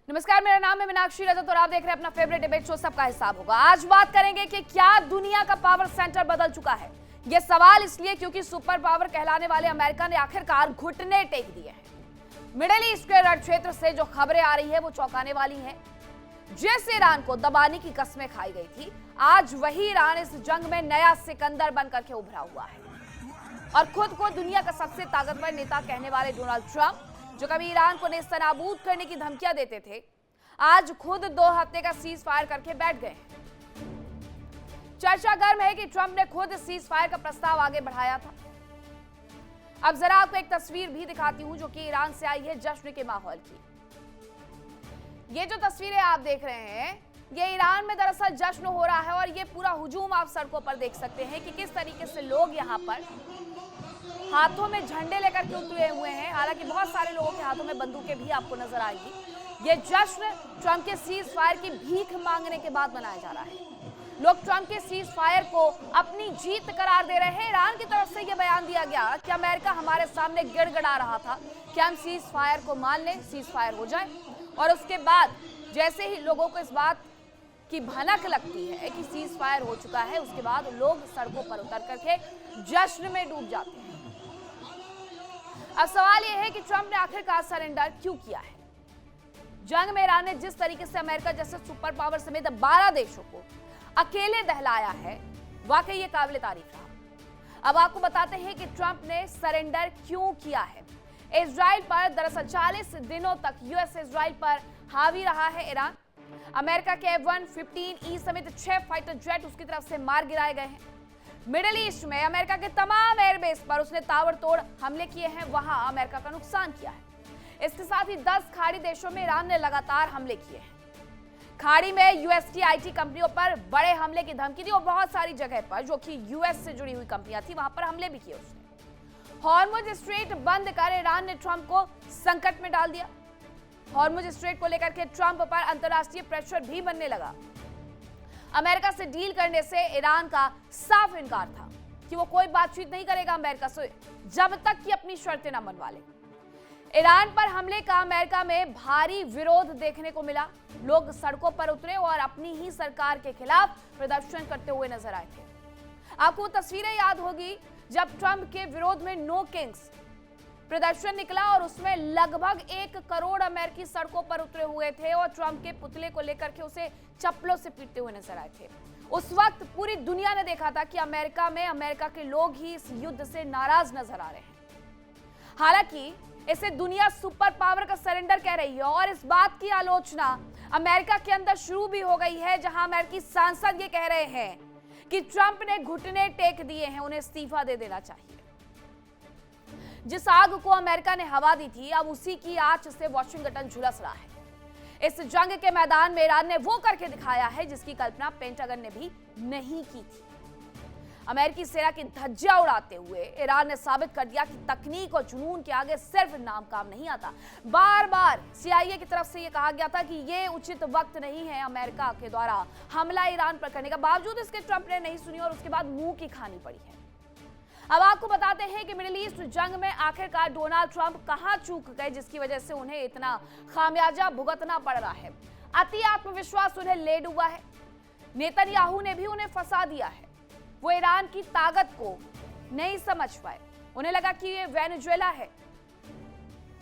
नमस्कार, मेरा नाम है मीनाक्षी रजत और आप देख रहे हैं अपना फेवरेट डिबेट शो सबका हिसाब होगा। आज बात करेंगे कि क्या दुनिया का पावर सेंटर बदल चुका है। यह सवाल इसलिए क्योंकि सुपर पावर कहलाने वाले अमेरिका ने आखिरकार घुटने टेक दिए हैं। मिडिल ईस्ट के रण क्षेत्र से जो खबरें आ रही है वो चौंकाने वाली हैं। जिस ईरान को दबाने की कस्में खाई गई थी, आज वही ईरान इस जंग में नया सिकंदर बनकर के उभरा हुआ है और खुद को दुनिया का सबसे ताकतवर नेता कहने वाले डोनाल्ड ट्रंप, जो कभी ईरान को नेस्तनाबूद करने की धमकियां देते थे, आज खुद 2 हफ्ते का सीज फायर करके बैठ गए। चर्चा गर्म है कि ट्रंप ने खुद सीज फायर का प्रस्ताव आगे बढ़ाया था। अब जरा आपको एक तस्वीर भी दिखाती हूं जो कि ईरान से आई है जश्न के माहौल की। ये जो तस्वीरें आप देख रहे हैं, ये ईरान में दरअसल जश्न हो रहा है और ये पूरा हुजूम आप सड़कों पर देख सकते हैं कि किस तरीके से लोग यहाँ पर हाथों में झंडे लेकर के उतरे हुए हैं। हालांकि बहुत सारे लोगों के हाथों में बंदूकें भी आपको नजर आएगी। ये जश्न ट्रंप के सीज फायर की भीख मांगने के बाद मनाया जा रहा है। लोग ट्रंप के सीज फायर को अपनी जीत करार दे रहे हैं। ईरान की तरफ से यह बयान दिया गया कि अमेरिका हमारे सामने गिड़गिड़ा रहा था कि हम सीज फायर को मान लें, सीज फायर हो जाए, और उसके बाद जैसे ही लोगों को इस बात की भनक लगती है कि सीज फायर हो चुका है, उसके बाद लोग सड़कों पर उतर करके जश्न में डूब जाते हैं। अब सवाल यह है कि ट्रंप ने आखिरकार सरेंडर क्यों किया है। जंग में ईरान ने जिस तरीके से अमेरिका जैसे सुपर पावर समेत 12 देशों को अकेले दहलाया है, वाकई ये काबिल तारीफ रहा। अब आपको बताते हैं कि ट्रंप ने सरेंडर क्यों किया है। इजराइल पर दरअसल 40 दिनों तक यूएस इजराइल पर हावी रहा है ईरान। अमेरिका के F-115E समेत 6 फाइटर जेट उसकी तरफ से मार गिराए गए हैं। मिडिल ईस्ट में अमेरिका के तमाम एयरबेस पर उसने ताबड़तोड़ हमले किए हैं, वहां अमेरिका का नुकसान किया है। इसके साथ ही 10 खाड़ी देशों में ईरान ने लगातार हमले किए हैं। खाड़ी में यूएस की आईटी कंपनियों पर बड़े हमले की धमकी दी और बहुत सारी जगह पर जो कि यूएस से जुड़ी हुई कंपनियां थी, वहां पर हमले भी किए उसने। हॉर्मुज स्ट्रेट बंद कर ईरान ने ट्रंप को संकट में डाल दिया। हॉर्मुज स्ट्रेट को लेकर के ट्रंप पर अंतर्राष्ट्रीय प्रेशर भी बनने लगा। अमेरिका से डील करने से ईरान का साफ इनकार था कि वो कोई बातचीत नहीं करेगा अमेरिका से जब तक कि अपनी शर्तें न मनवा ले। ईरान पर हमले का अमेरिका में भारी विरोध देखने को मिला। लोग सड़कों पर उतरे और अपनी ही सरकार के खिलाफ प्रदर्शन करते हुए नजर आए थे। आपको वो तस्वीरें याद होगी जब ट्रंप के विरोध में नो किंग्स प्रदर्शन निकला और उसमें लगभग 1 करोड़ अमेरिकी सड़कों पर उतरे हुए थे और ट्रंप के पुतले को लेकर के उसे चप्पलों से पीटते हुए नजर आए थे। उस वक्त पूरी दुनिया ने देखा था कि अमेरिका में अमेरिका के लोग ही इस युद्ध से नाराज नजर आ रहे हैं। हालांकि इसे दुनिया सुपर पावर का सरेंडर कह रही है और इस बात की आलोचना अमेरिका के अंदर शुरू भी हो गई है, जहां अमेरिकी सांसद ये कह रहे हैं कि ट्रंप ने घुटने टेक दिए हैं, उन्हें इस्तीफा दे देना चाहिए। जिस आग को अमेरिका ने हवा दी थी, अब उसी की आंच से वॉशिंगटन झुलस रहा है। इस जंग के मैदान में ईरान ने वो करके दिखाया है जिसकी कल्पना पेंटागन ने भी नहीं की थी। अमेरिकी सेना की धज्जियां उड़ाते हुए ईरान ने साबित कर दिया कि तकनीक और जुनून के आगे सिर्फ नाम काम नहीं आता। बार बार CIA की तरफ से यह कहा गया था कि यह उचित वक्त नहीं है अमेरिका के द्वारा हमला ईरान पर करने का, बावजूद इसके ट्रंप ने नहीं सुनी और उसके बाद मुंह की खानी पड़ी है। अब आपको बताते हैं कि मिडिल ईस्ट जंग में आखिरकार डोनाल्ड ट्रंप कहां चूक गए जिसकी वजह से उन्हें इतना खामियाजा भुगतना पड़ रहा है। अति आत्मविश्वास उन्हें ले डूबा है। नेतन्याहू ने भी उन्हें फंसा दिया है। वो ईरान की ताकत को नहीं समझ पाए। उन्हें लगा कि ये वेनेजुएला है,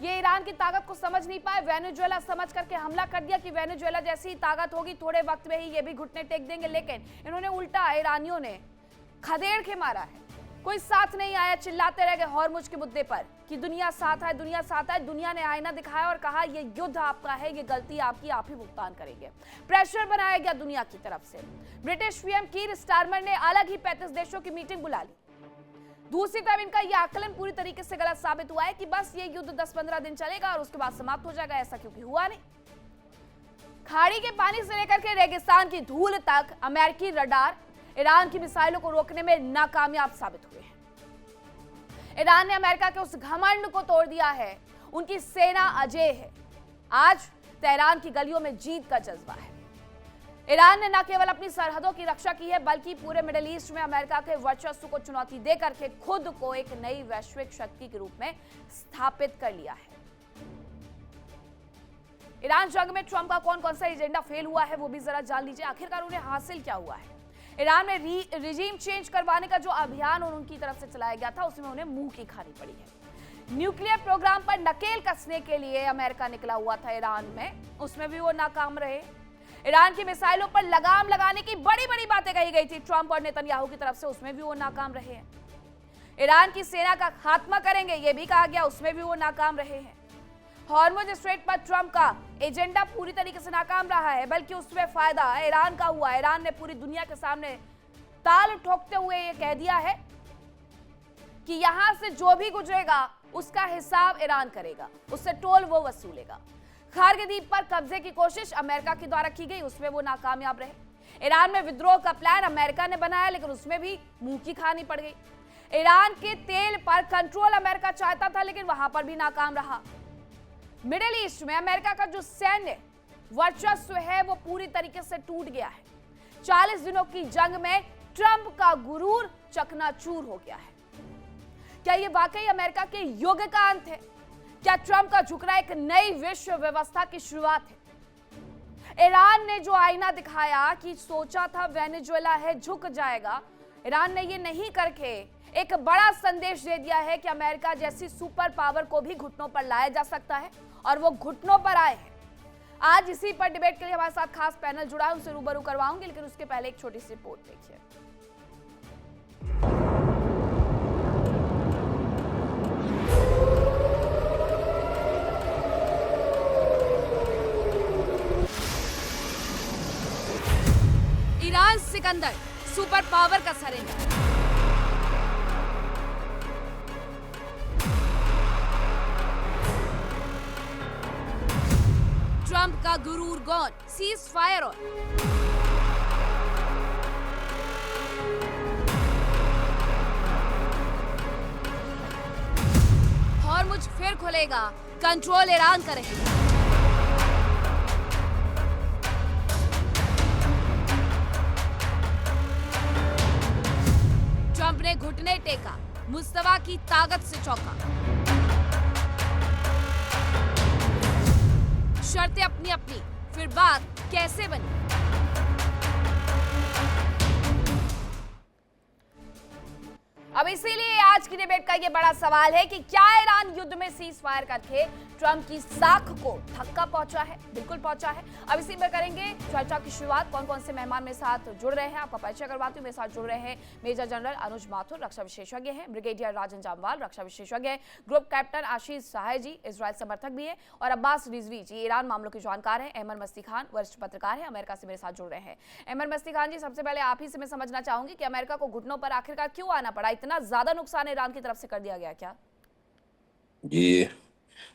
ये ईरान की ताकत को समझ नहीं पाए। वेनेजुएला समझ करके हमला कर दिया कि वेनेजुएला जैसी ही ताकत होगी थोड़े वक्त में ही ये भी घुटने टेक देंगे, लेकिन इन्होंने उल्टा ईरानियों ने खदेड़ के मारा है। कोई साथ नहीं आया, चिल्लाते रह गए हॉर्मुज के मुद्दे पर कि दुनिया साथ है, दुनिया साथ है। दुनिया ने आईना दिखाया और कहा ये युद्ध आपका है, ये गलती आपकी, आप ही भुगतान करेंगे। प्रेशर बनाया गया दुनिया की तरफ से। ब्रिटिश पीएम कीर स्टारमर ने अलग ही 35 देशों की मीटिंग बुला ली। दूसरी तरफ इनका यह आकलन पूरी तरीके से गलत साबित हुआ है कि बस ये युद्ध 10-15 दिन चलेगा और उसके बाद समाप्त हो जाएगा, ऐसा क्योंकि हुआ नहीं। खाड़ी के पानी से लेकर के रेगिस्तान की धूल तक अमेरिकी रडार ईरान की मिसाइलों को रोकने में नाकामयाब साबित हुए हैं। ईरान ने अमेरिका के उस घमंड को तोड़ दिया है। उनकी सेना अजेय है। आज तेहरान की गलियों में जीत का जज्बा है। ईरान ने न केवल अपनी सरहदों की रक्षा की है, बल्कि पूरे मिडिल ईस्ट में अमेरिका के वर्चस्व को चुनौती देकर के खुद को एक नई वैश्विक शक्ति के रूप में स्थापित कर लिया है। ईरान जंग में ट्रंप का कौन कौन सा एजेंडा फेल हुआ है वो भी जरा जान लीजिए। आखिरकार उन्हें हासिल क्या हुआ है। ईरान में रिजीम चेंज करवाने का जो अभियान उनकी तरफ से चलाया गया था उसमें उन्हें मुंह की खानी पड़ी है। न्यूक्लियर प्रोग्राम पर नकेल कसने के लिए अमेरिका निकला हुआ था ईरान में, उसमें भी वो नाकाम रहे। ईरान की मिसाइलों पर लगाम लगाने की बड़ी बड़ी बातें कही गई थी ट्रंप और नेतन्याहू की तरफ से, उसमें भी वो नाकाम रहे हैं। ईरान की सेना का खात्मा करेंगे ये भी कहा गया, उसमें भी वो नाकाम रहे हैं। हॉर्मुज स्ट्रेट पर ट्रंप का एजेंडा पूरी तरीके से नाकाम रहा है, बल्कि उसमें फायदा ईरान का हुआ। ईरान ने पूरी दुनिया के सामने ताल ठोकते हुए ये कह दिया है कि यहां से जो भी गुजरेगा उसका हिसाब ईरान करेगा, उससे टोल वो वसूलेगा। कारगिल द्वीप पर कब्जे की कोशिश अमेरिका के द्वारा की गई, उसमें वो नाकामयाब रहे। ईरान में विद्रोह का प्लान अमेरिका ने बनाया, लेकिन उसमें भी मुंह की खानी पड़ गई। ईरान के तेल पर कंट्रोल अमेरिका चाहता था, लेकिन वहां पर भी नाकाम रहा। मिडिल ईस्ट में अमेरिका का जो सैन्य वर्चस्व है वो पूरी तरीके से टूट गया है। 40 दिनों की जंग में ट्रंप का गुरूर चकनाचूर हो गया है। क्या ये वाकई अमेरिका के युग का अंत है? क्या ट्रंप का झुकना एक नई विश्व व्यवस्था की शुरुआत है? ईरान ने जो आईना दिखाया कि सोचा था वेनेजुएला है झुक जाएगा, ईरान ने ये नहीं करके एक बड़ा संदेश दे दिया है कि अमेरिका जैसी सुपर पावर को भी घुटनों पर लाया जा सकता है, और वो घुटनों पर आए हैं। आज इसी पर डिबेट के लिए हमारे साथ खास पैनल जुड़ा है, उनसे रूबरू करवाऊंगी, लेकिन उसके पहले एक छोटी सी रिपोर्ट देखिए। ईरान सिकंदर सुपर पावर का सरेंडर। ट्रंप का गुरूर gone, cease fire on. Hormuz फिर खुलेगा, कंट्रोल ईरान का रहेगा। ट्रंप ने घुटने टेका, मुस्तफा की ताकत से चौंका। शर्तें अपनी अपनी, फिर बात कैसे बनी? अब इसीलिए आज की डिबेट का ये बड़ा सवाल है कि क्या ईरान युद्ध में सीज फायर करके ट्रंप की साख को धक्का पहुंचा है? बिल्कुल पहुंचा है। अब इसी में करेंगे चर्चा की शुरुआत। कौन कौन से मेहमान मेरे साथ जुड़ रहे हैं आपका परिचय करवाती हूँ। मेरे साथ जुड़ रहे हैं मेजर जनरल अनुज माथुर, रक्षा विशेषज्ञ हैं, ब्रिगेडियर राजन जामवाल, रक्षा विशेषज्ञ हैं, ग्रुप कैप्टन आशीष सहाय जी इजराइल समर्थक भी है, और अब्बास रिजवी जी ईरान मामलों के जानकार हैं। अहमद मस्ती खान वरिष्ठ पत्रकार है, अमेरिका से मेरे साथ जुड़ रहे हैं। अहमद मस्ती खान जी, सबसे पहले आप ही से मैं समझना चाहूंगी कि अमेरिका को घुटनों पर आखिरकार क्यों आना पड़ा? इतना ज्यादा नुकसान ईरान की तरफ से कर दिया गया क्या? जी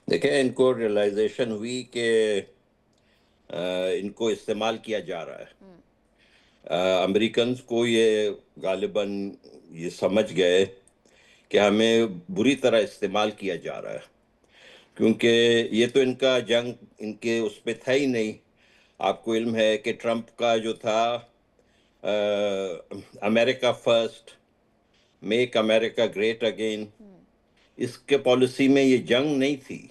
देखें, इनको रियलाइजेशन हुई कि इनको इस्तेमाल किया जा रहा है। अमेरिकन को ये गालिबन ये समझ गए कि हमें बुरी तरह इस्तेमाल किया जा रहा है, क्योंकि ये तो इनका जंग इनके उस पर था ही नहीं। आपको इल्म है कि ट्रंप का जो था America first, make America great again, इसके पॉलिसी में ये जंग नहीं थी,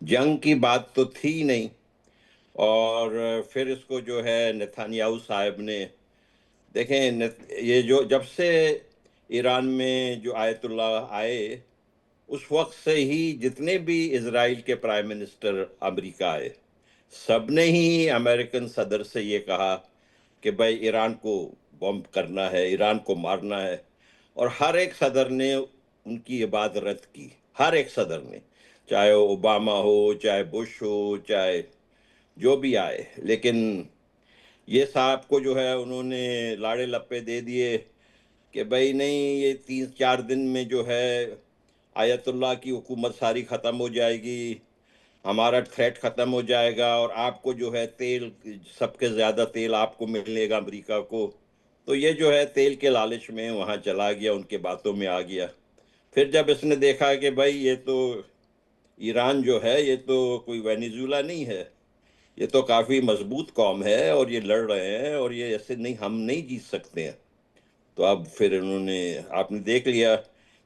जंग की बात तो थी नहीं। और फिर इसको जो है नेतन्याहू साहब ने, देखें ये जो जब से ईरान में जो आयतुल्ला आए उस वक्त से ही जितने भी इजराइल के प्राइम मिनिस्टर अमेरिका आए, सबने ही अमेरिकन सदर से ये कहा कि भाई ईरान को बॉम्ब करना है, ईरान को मारना है। और हर एक सदर ने उनकी ये बात रद्द की, हर एक सदर ने, चाहे ओबामा हो, चाहे बुश हो, चाहे जो भी आए। लेकिन ये साहब को जो है उन्होंने लाड़े लप्पे दे दिए कि भाई नहीं, ये 3-4 दिन में जो है आयतुल्ला की हुकूमत सारी ख़त्म हो जाएगी, हमारा थ्रेट ख़त्म हो जाएगा, और आपको जो है तेल, सबके ज़्यादा तेल आपको मिलेगा अमेरिका को। तो ये जो है तेल के लालच में वहाँ चला गया, उनके बातों में आ गया। फिर जब इसने देखा कि भाई ये तो ईरान जो है ये तो कोई वेनेजुएला नहीं है, ये तो काफ़ी मजबूत कौम है और ये लड़ रहे हैं और ये ऐसे नहीं, हम नहीं जीत सकते हैं। तो अब फिर उन्होंने, आपने देख लिया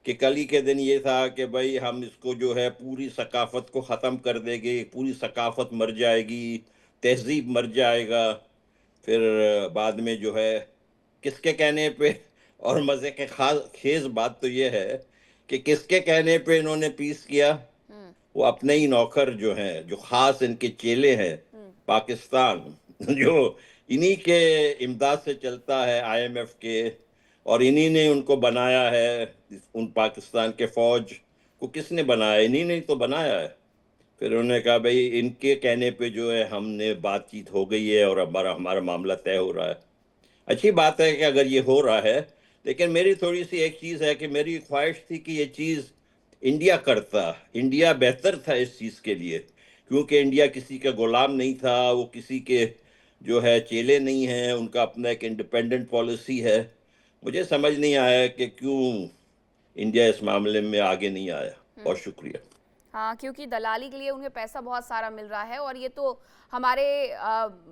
कि कल ही के दिन ये था कि भाई हम इसको जो है पूरी सकाफत को ख़त्म कर देंगे, पूरी सकाफत मर जाएगी, तहज़ीब मर जाएगा। फिर बाद में जो है किसके कहने पे, और मज़े के खेज़ बात तो ये है कि किसके कहने पे इन्होंने पीस किया, वो अपने ही नौकर जो हैं, जो ख़ास इनके चेले हैं, पाकिस्तान, जो इन्हीं के इमदाद से चलता है, IMF के, और इन्हीं ने उनको बनाया है। उन पाकिस्तान के फ़ौज को किसने बनाया? इन्हीं ने तो बनाया है। फिर उन्होंने कहा भाई इनके कहने पे जो है हमने बातचीत हो गई है और हमारा हमारा मामला तय हो रहा है। अच्छी बात है कि अगर ये हो रहा है, लेकिन मेरी थोड़ी सी एक चीज़ है कि मेरी ख्वाहिश थी कि ये चीज़ इंडिया करता, इंडिया बेहतर था इस चीज़ के लिए, क्योंकि इंडिया किसी का गुलाम नहीं था, वो किसी के जो है चेले नहीं हैं, उनका अपना एक इंडिपेंडेंट पॉलिसी है। मुझे समझ नहीं आया कि क्यों इंडिया इस मामले में आगे नहीं आया। बहुत शुक्रिया। हाँ, क्योंकि दलाली के लिए उन्हें पैसा बहुत सारा मिल रहा है, और ये तो हमारे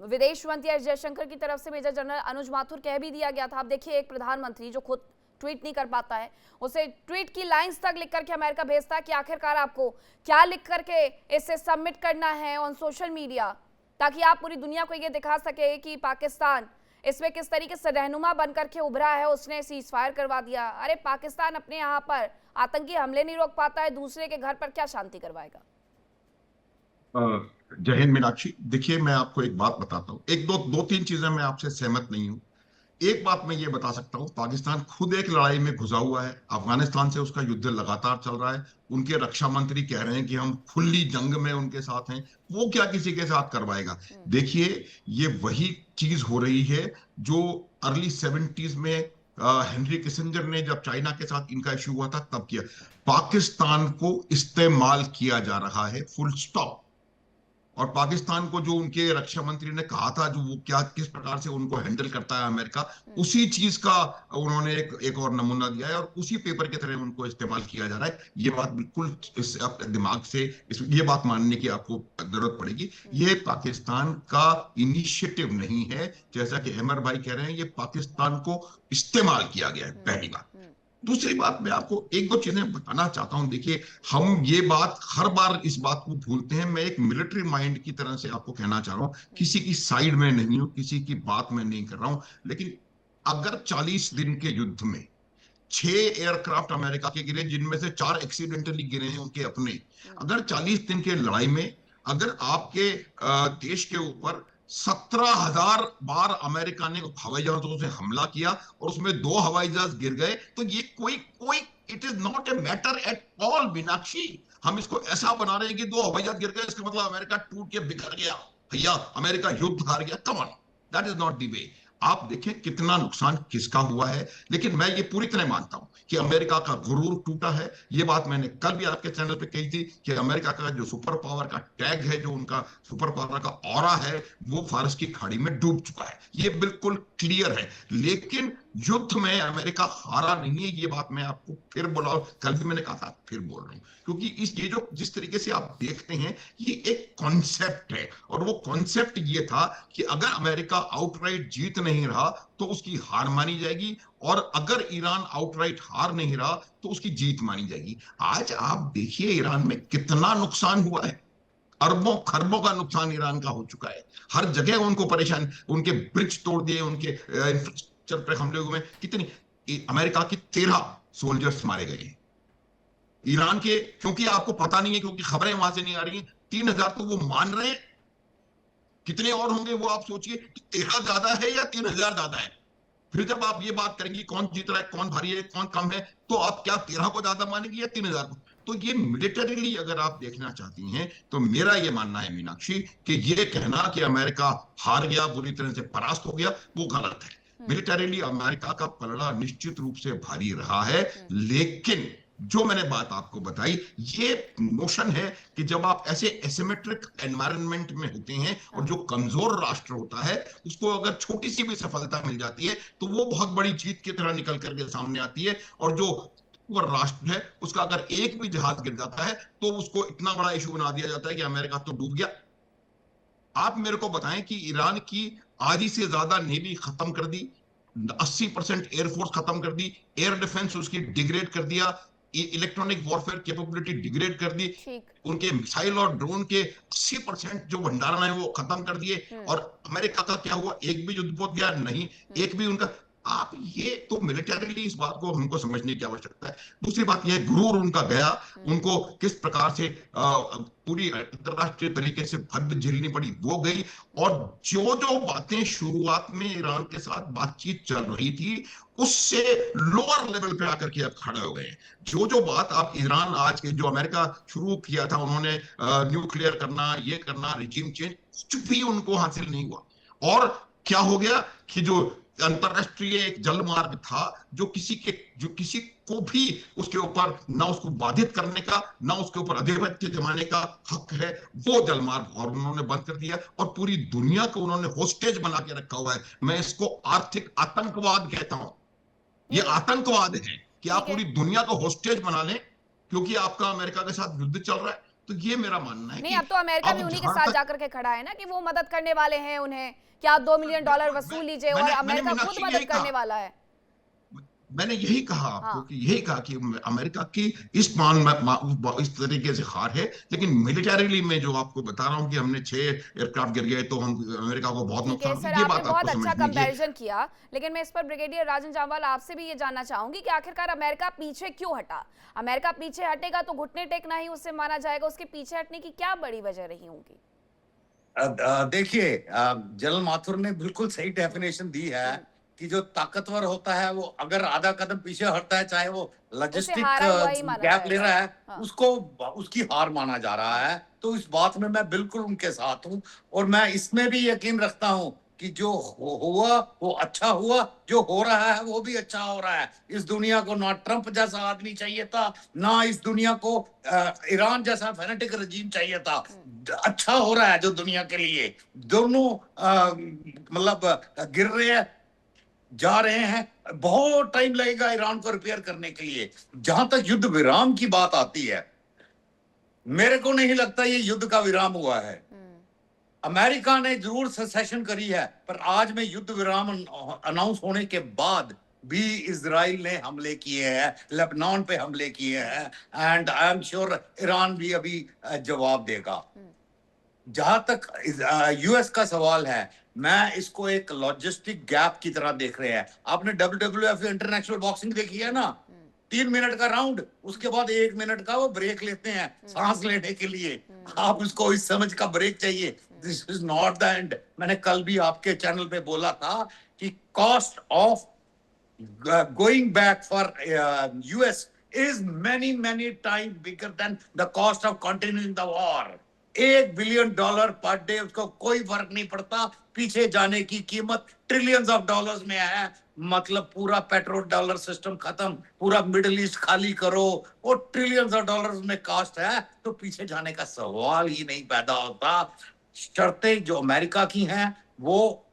विदेश मंत्री एस जयशंकर की तरफ से मेजर जनरल अनुज माथुर कह भी दिया गया था। अब देखिए, एक प्रधानमंत्री जो खुद ट्वीट नहीं कर पाता है, उसे ट्वीट की लाइंस तक लिख करके अमेरिका भेजता है कि आखिरकार आपको क्या लिख करके इसे सबमिट करना है ऑन सोशल मीडिया, ताकि आप पूरी दुनिया को ये दिखा सके कि पाकिस्तान इसमें किस तरीके से रहनुमा बनकर के उभरा है, उसने सीज फायर करवा दिया। अरे पाकिस्तान अपने यहाँ पर आतंकी हमले नहीं रोक पाता है, दूसरे के घर पर क्या शांति करवाएगा? जय हिंद मीनाक्षी। देखिए, मैं आपको एक बात बताता हूँ, एक दो तीन चीजें मैं आपसे सहमत नहीं हूँ। एक बात मैं ये बता सकता हूँ, पाकिस्तान खुद एक लड़ाई में घुसा हुआ है। अफगानिस्तान से उसका युद्ध लगातार चल रहा है। उनके रक्षा मंत्री कह रहे हैं कि हम खुली जंग में उनके साथ हैं। वो क्या किसी के साथ करवाएगा? देखिए, ये वही चीज हो रही है जो अर्ली 70s में हेनरी किसिंजर ने, जब चाइना के साथ इनका इश्यू हुआ था, तब किया। पाकिस्तान को इस्तेमाल किया जा रहा है, फुल स्टॉप। और पाकिस्तान को जो उनके रक्षा मंत्री ने कहा था, जो वो क्या किस प्रकार से उनको हैंडल करता है अमेरिका, उसी चीज का उन्होंने एक और नमूना दिया है, और उसी पेपर की तरह उनको इस्तेमाल किया जा रहा है। ये बात बिल्कुल अपने दिमाग से ये बात मानने की आपको जरूरत पड़ेगी। ये पाकिस्तान का इनिशिएटिव नहीं है, जैसा कि अहमर भाई कह रहे हैं, ये पाकिस्तान को इस्तेमाल किया गया है, पहली बात। दूसरी बात, मैं आपको एक दो चीजें बताना चाहता हूं। देखिए, हम ये बात हर बार इस बात को भूलते हैं। मैं एक मिलिट्री माइंड की तरह से आपको कहना चाह रहा हूं, किसी की साइड में नहीं हूं, किसी की बात में नहीं कर रहा हूं, लेकिन अगर 40 दिन के युद्ध में 6 एयरक्राफ्ट अमेरिका के गिरे, जिनमें से 4 एक्सीडेंटली गिरे हैं उनके अपने, अगर 40 दिन के लड़ाई में अगर आपके देश के ऊपर 17,000 बार अमेरिका ने हवाई जहाजों से हमला किया और उसमें 2 हवाई जहाज गिर गए, तो ये कोई कोई it is not a matter at all Meenakshi. हम इसको ऐसा बना रहे हैं कि 2 हवाई जहाज गिर गए, इसका मतलब अमेरिका टूट के बिखर गया। भैया, अमेरिका युद्ध हार गया? Come on, that is not the way. आप देखें कितना नुकसान किसका हुआ है। लेकिन मैं ये पूरी तरह मानता हूं कि अमेरिका का गुरूर टूटा है। ये बात मैंने कल भी आपके चैनल पे कही थी कि अमेरिका का जो सुपर पावर का टैग है, जो उनका सुपर पावर का ऑरा है, वो फारस की खाड़ी में डूब चुका है। ये बिल्कुल क्लियर है। लेकिन युद्ध में अमेरिका हारा नहीं है, ये बात मैं आपको फिर बोला, कल भी मैंने कहा था, फिर बोल रहा हूं, क्योंकि ये जो जिस तरीके से आप देखते हैं, ये एक कॉन्सेप्ट है। और वो कॉन्सेप्ट ये था कि अगर अमेरिका आउटराइट जीत नहीं रहा तो उसकी हार मानी जाएगी, और अगर ईरान आउटराइट हार नहीं रहा तो उसकी जीत मानी जाएगी। आज आप देखिए ईरान में कितना नुकसान हुआ है, अरबों खरबों का नुकसान ईरान का हो चुका है। हर जगह उनको परेशान, उनके ब्रिज तोड़ दिए, उनके इंफ्रास्ट्रक्चर पर हमले हुए। कितनी अमेरिका की 13 सोल्जर्स मारे गए हैं ईरान के, क्योंकि आपको पता नहीं है, क्योंकि खबरें वहां से नहीं आ रही हैं। 3,000 तो वो मान रहे हैं, कितने और होंगे वो आप सोचिए। 13 ज्यादा है या 3,000 ज्यादा है? फिर जब आप ये बात करेंगे कौन जीत रहा है, कौन भारी है, कौन कम है, तो आप क्या 13 को ज्यादा मानेंगे या 3,000 को? तो ये मिलिटरीली अगर आप देखना चाहती हैं, तो मेरा ये मानना है मीनाक्षी कि ये कहना कि अमेरिका हार गया, बुरी तरह से परास्त हो गया, वो गलत है। मिलिटरीली अमेरिका का पलड़ा निश्चित रूप से भारी रहा है। लेकिन जो मैंने बात आपको बताई, ये नोशन है कि जब आप ऐसे एसिमेट्रिक एनवायरनमेंट में होते हैं और जो कमजोर राष्ट्र होता है उसको अगर छोटी सी भी सफलता मिल जाती है तो वो बहुत बड़ी जीत की तरह निकल करके सामने आती है। और जो राष्ट्र है उसका अगर एक भी जहाज गिर जाता है तो उसको इतना बड़ा इशू बना दिया जाता है कि अमेरिका तो डूब गया। आप मेरे को बताएं कि ईरान की आधी से ज्यादा नेवी खत्म कर दी, 80% एयरफोर्स खत्म कर दी, एयर डिफेंस उसकी डिग्रेड कर दिया, इलेक्ट्रॉनिक वॉरफेयर कैपेबिलिटी डिग्रेड कर दी, ठीक। उनके मिसाइल और ड्रोन के 80% जो भंडारण है वो खत्म कर दिए। और अमेरिका का क्या हुआ, एक भी युद्ध पोत गया नहीं, एक भी उनका। आप ये तो मिलिटरीली इस बात को हमको समझने की आवश्यकता है। दूसरी बात यह गुरूर उनका गया, उनको किस प्रकार से पूरी अंतरराष्ट्रीय तरीके से हद झेलनी पड़ी वो गई। और जो जो बातें शुरुआत में ईरान के साथ बातचीत चल रही थी उससे लोअर लेवल पे आकर के अब खड़े हो गए। जो जो बात आप ईरान आज के जो अमेरिका शुरू किया था, उन्होंने न्यूक्लियर करना, ये करना, रिजीम चेंज, कुछ भी उनको हासिल नहीं हुआ। और क्या हो गया कि जो अंतरराष्ट्रीय एक जल मार्ग था, जो किसी को भी उसके ऊपर ना उसको बाधित करने का, ना उसके ऊपर आधिपत्य जमाने का हक है, वो जल मार्ग और उन्होंने बंद कर दिया। और पूरी दुनिया को उन्होंने होस्टेज बना के रखा हुआ है। मैं इसको आर्थिक आतंकवाद कहता हूं। ये आतंकवाद है कि आप पूरी दुनिया को होस्टेज बना लें क्योंकि आपका अमेरिका के साथ युद्ध चल रहा है। तो ये मेरा मानना है नहीं, कि अब तो अमेरिका भी उन्हीं के साथ जाकर के खड़ा है ना कि वो मदद करने वाले हैं उन्हें, कि आप $2 मिलियन वसूल लीजिए, और अमेरिका खुद मदद करने वाला है। मैंने यही कहा आपको कि यही कहा कि अमेरिका की इस इस तरीके से हार है। लेकिन मिलिटरीली में जो आपको बता रहा हूं कि हमने 6 एयरक्राफ्ट गिर गए तो हम अमेरिका को बहुत नुकसान, सर, ये आपने बात बहुत आपको अच्छा समझनी है। कंपैरिजन किया, लेकिन मैं इस पर ब्रिगेडियर राजन जामवाल आपसे भी ये जानना चाहूंगी कि आखिरकार अमेरिका पीछे क्यों हटा? अमेरिका पीछे हटेगा तो घुटने टेकना ही उससे माना जाएगा, उसके पीछे हटने की क्या बड़ी वजह रही होगी? देखिए, जनरल माथुर ने बिल्कुल सही डेफिनेशन दी है कि जो ताकतवर होता है वो अगर आधा कदम पीछे हटता है, चाहे वो लॉजिस्टिक गैप ले रहा है, हाँ। उसको उसकी हार माना जा रहा है। तो इस बात में मैं बिल्कुल उनके साथ हूं, और मैं इसमें भी यकीन रखता हूं कि जो हुआ वो अच्छा हुआ, जो हो रहा है वो भी अच्छा हो रहा है। इस दुनिया को ना ट्रंप जैसा आदमी चाहिए था, ना इस दुनिया को ईरान जैसा फेनेटिक रजीम चाहिए था। अच्छा हो रहा है जो दुनिया के लिए। दोनों मतलब गिर रहे हैं, जा रहे हैं। बहुत टाइम लगेगा ईरान को रिपेयर करने के लिए। जहां तक युद्ध विराम की बात आती है, मेरे को नहीं लगता ये युद्ध का विराम हुआ है। अमेरिका ने जरूर सेसेशन करी है, पर आज में युद्ध विराम अनाउंस होने के बाद भी इजराइल ने हमले किए हैं, लेबनान पे हमले किए हैं, and I am sure Iran भी अभी जवाब देगा। जहां तक यूएस का सवाल है, मैं इसको एक लॉजिस्टिक गैप की तरह देख रहे हैं। आपने WWF इंटरनेशनल बॉक्सिंग देखी है ना, 3 मिनट का राउंड, उसके बाद 1 मिनट का वो ब्रेक लेते हैं सांस लेने के लिए। आप उसको इस समझ का ब्रेक चाहिए। This is not the end. मैंने कल भी आपके चैनल पे बोला था कि cost of going back for US is many times bigger than the cost of continuing the war. $1 billion per day, उसको कोई फर्क नहीं पड़ता। पीछे जाने की कीमत ट्रिलियंस ऑफ डॉलर्स में है। मतलब पूरा पेट्रो डॉलर सिस्टम खत्म, पूरा मिडिल ईस्ट खाली करो, वो ट्रिलियंस ऑफ डॉलर्स में कॉस्ट है। तो पीछे जाने का सवाल ही नहीं पैदा होता। शर्तें जो अमेरिका की हैं वो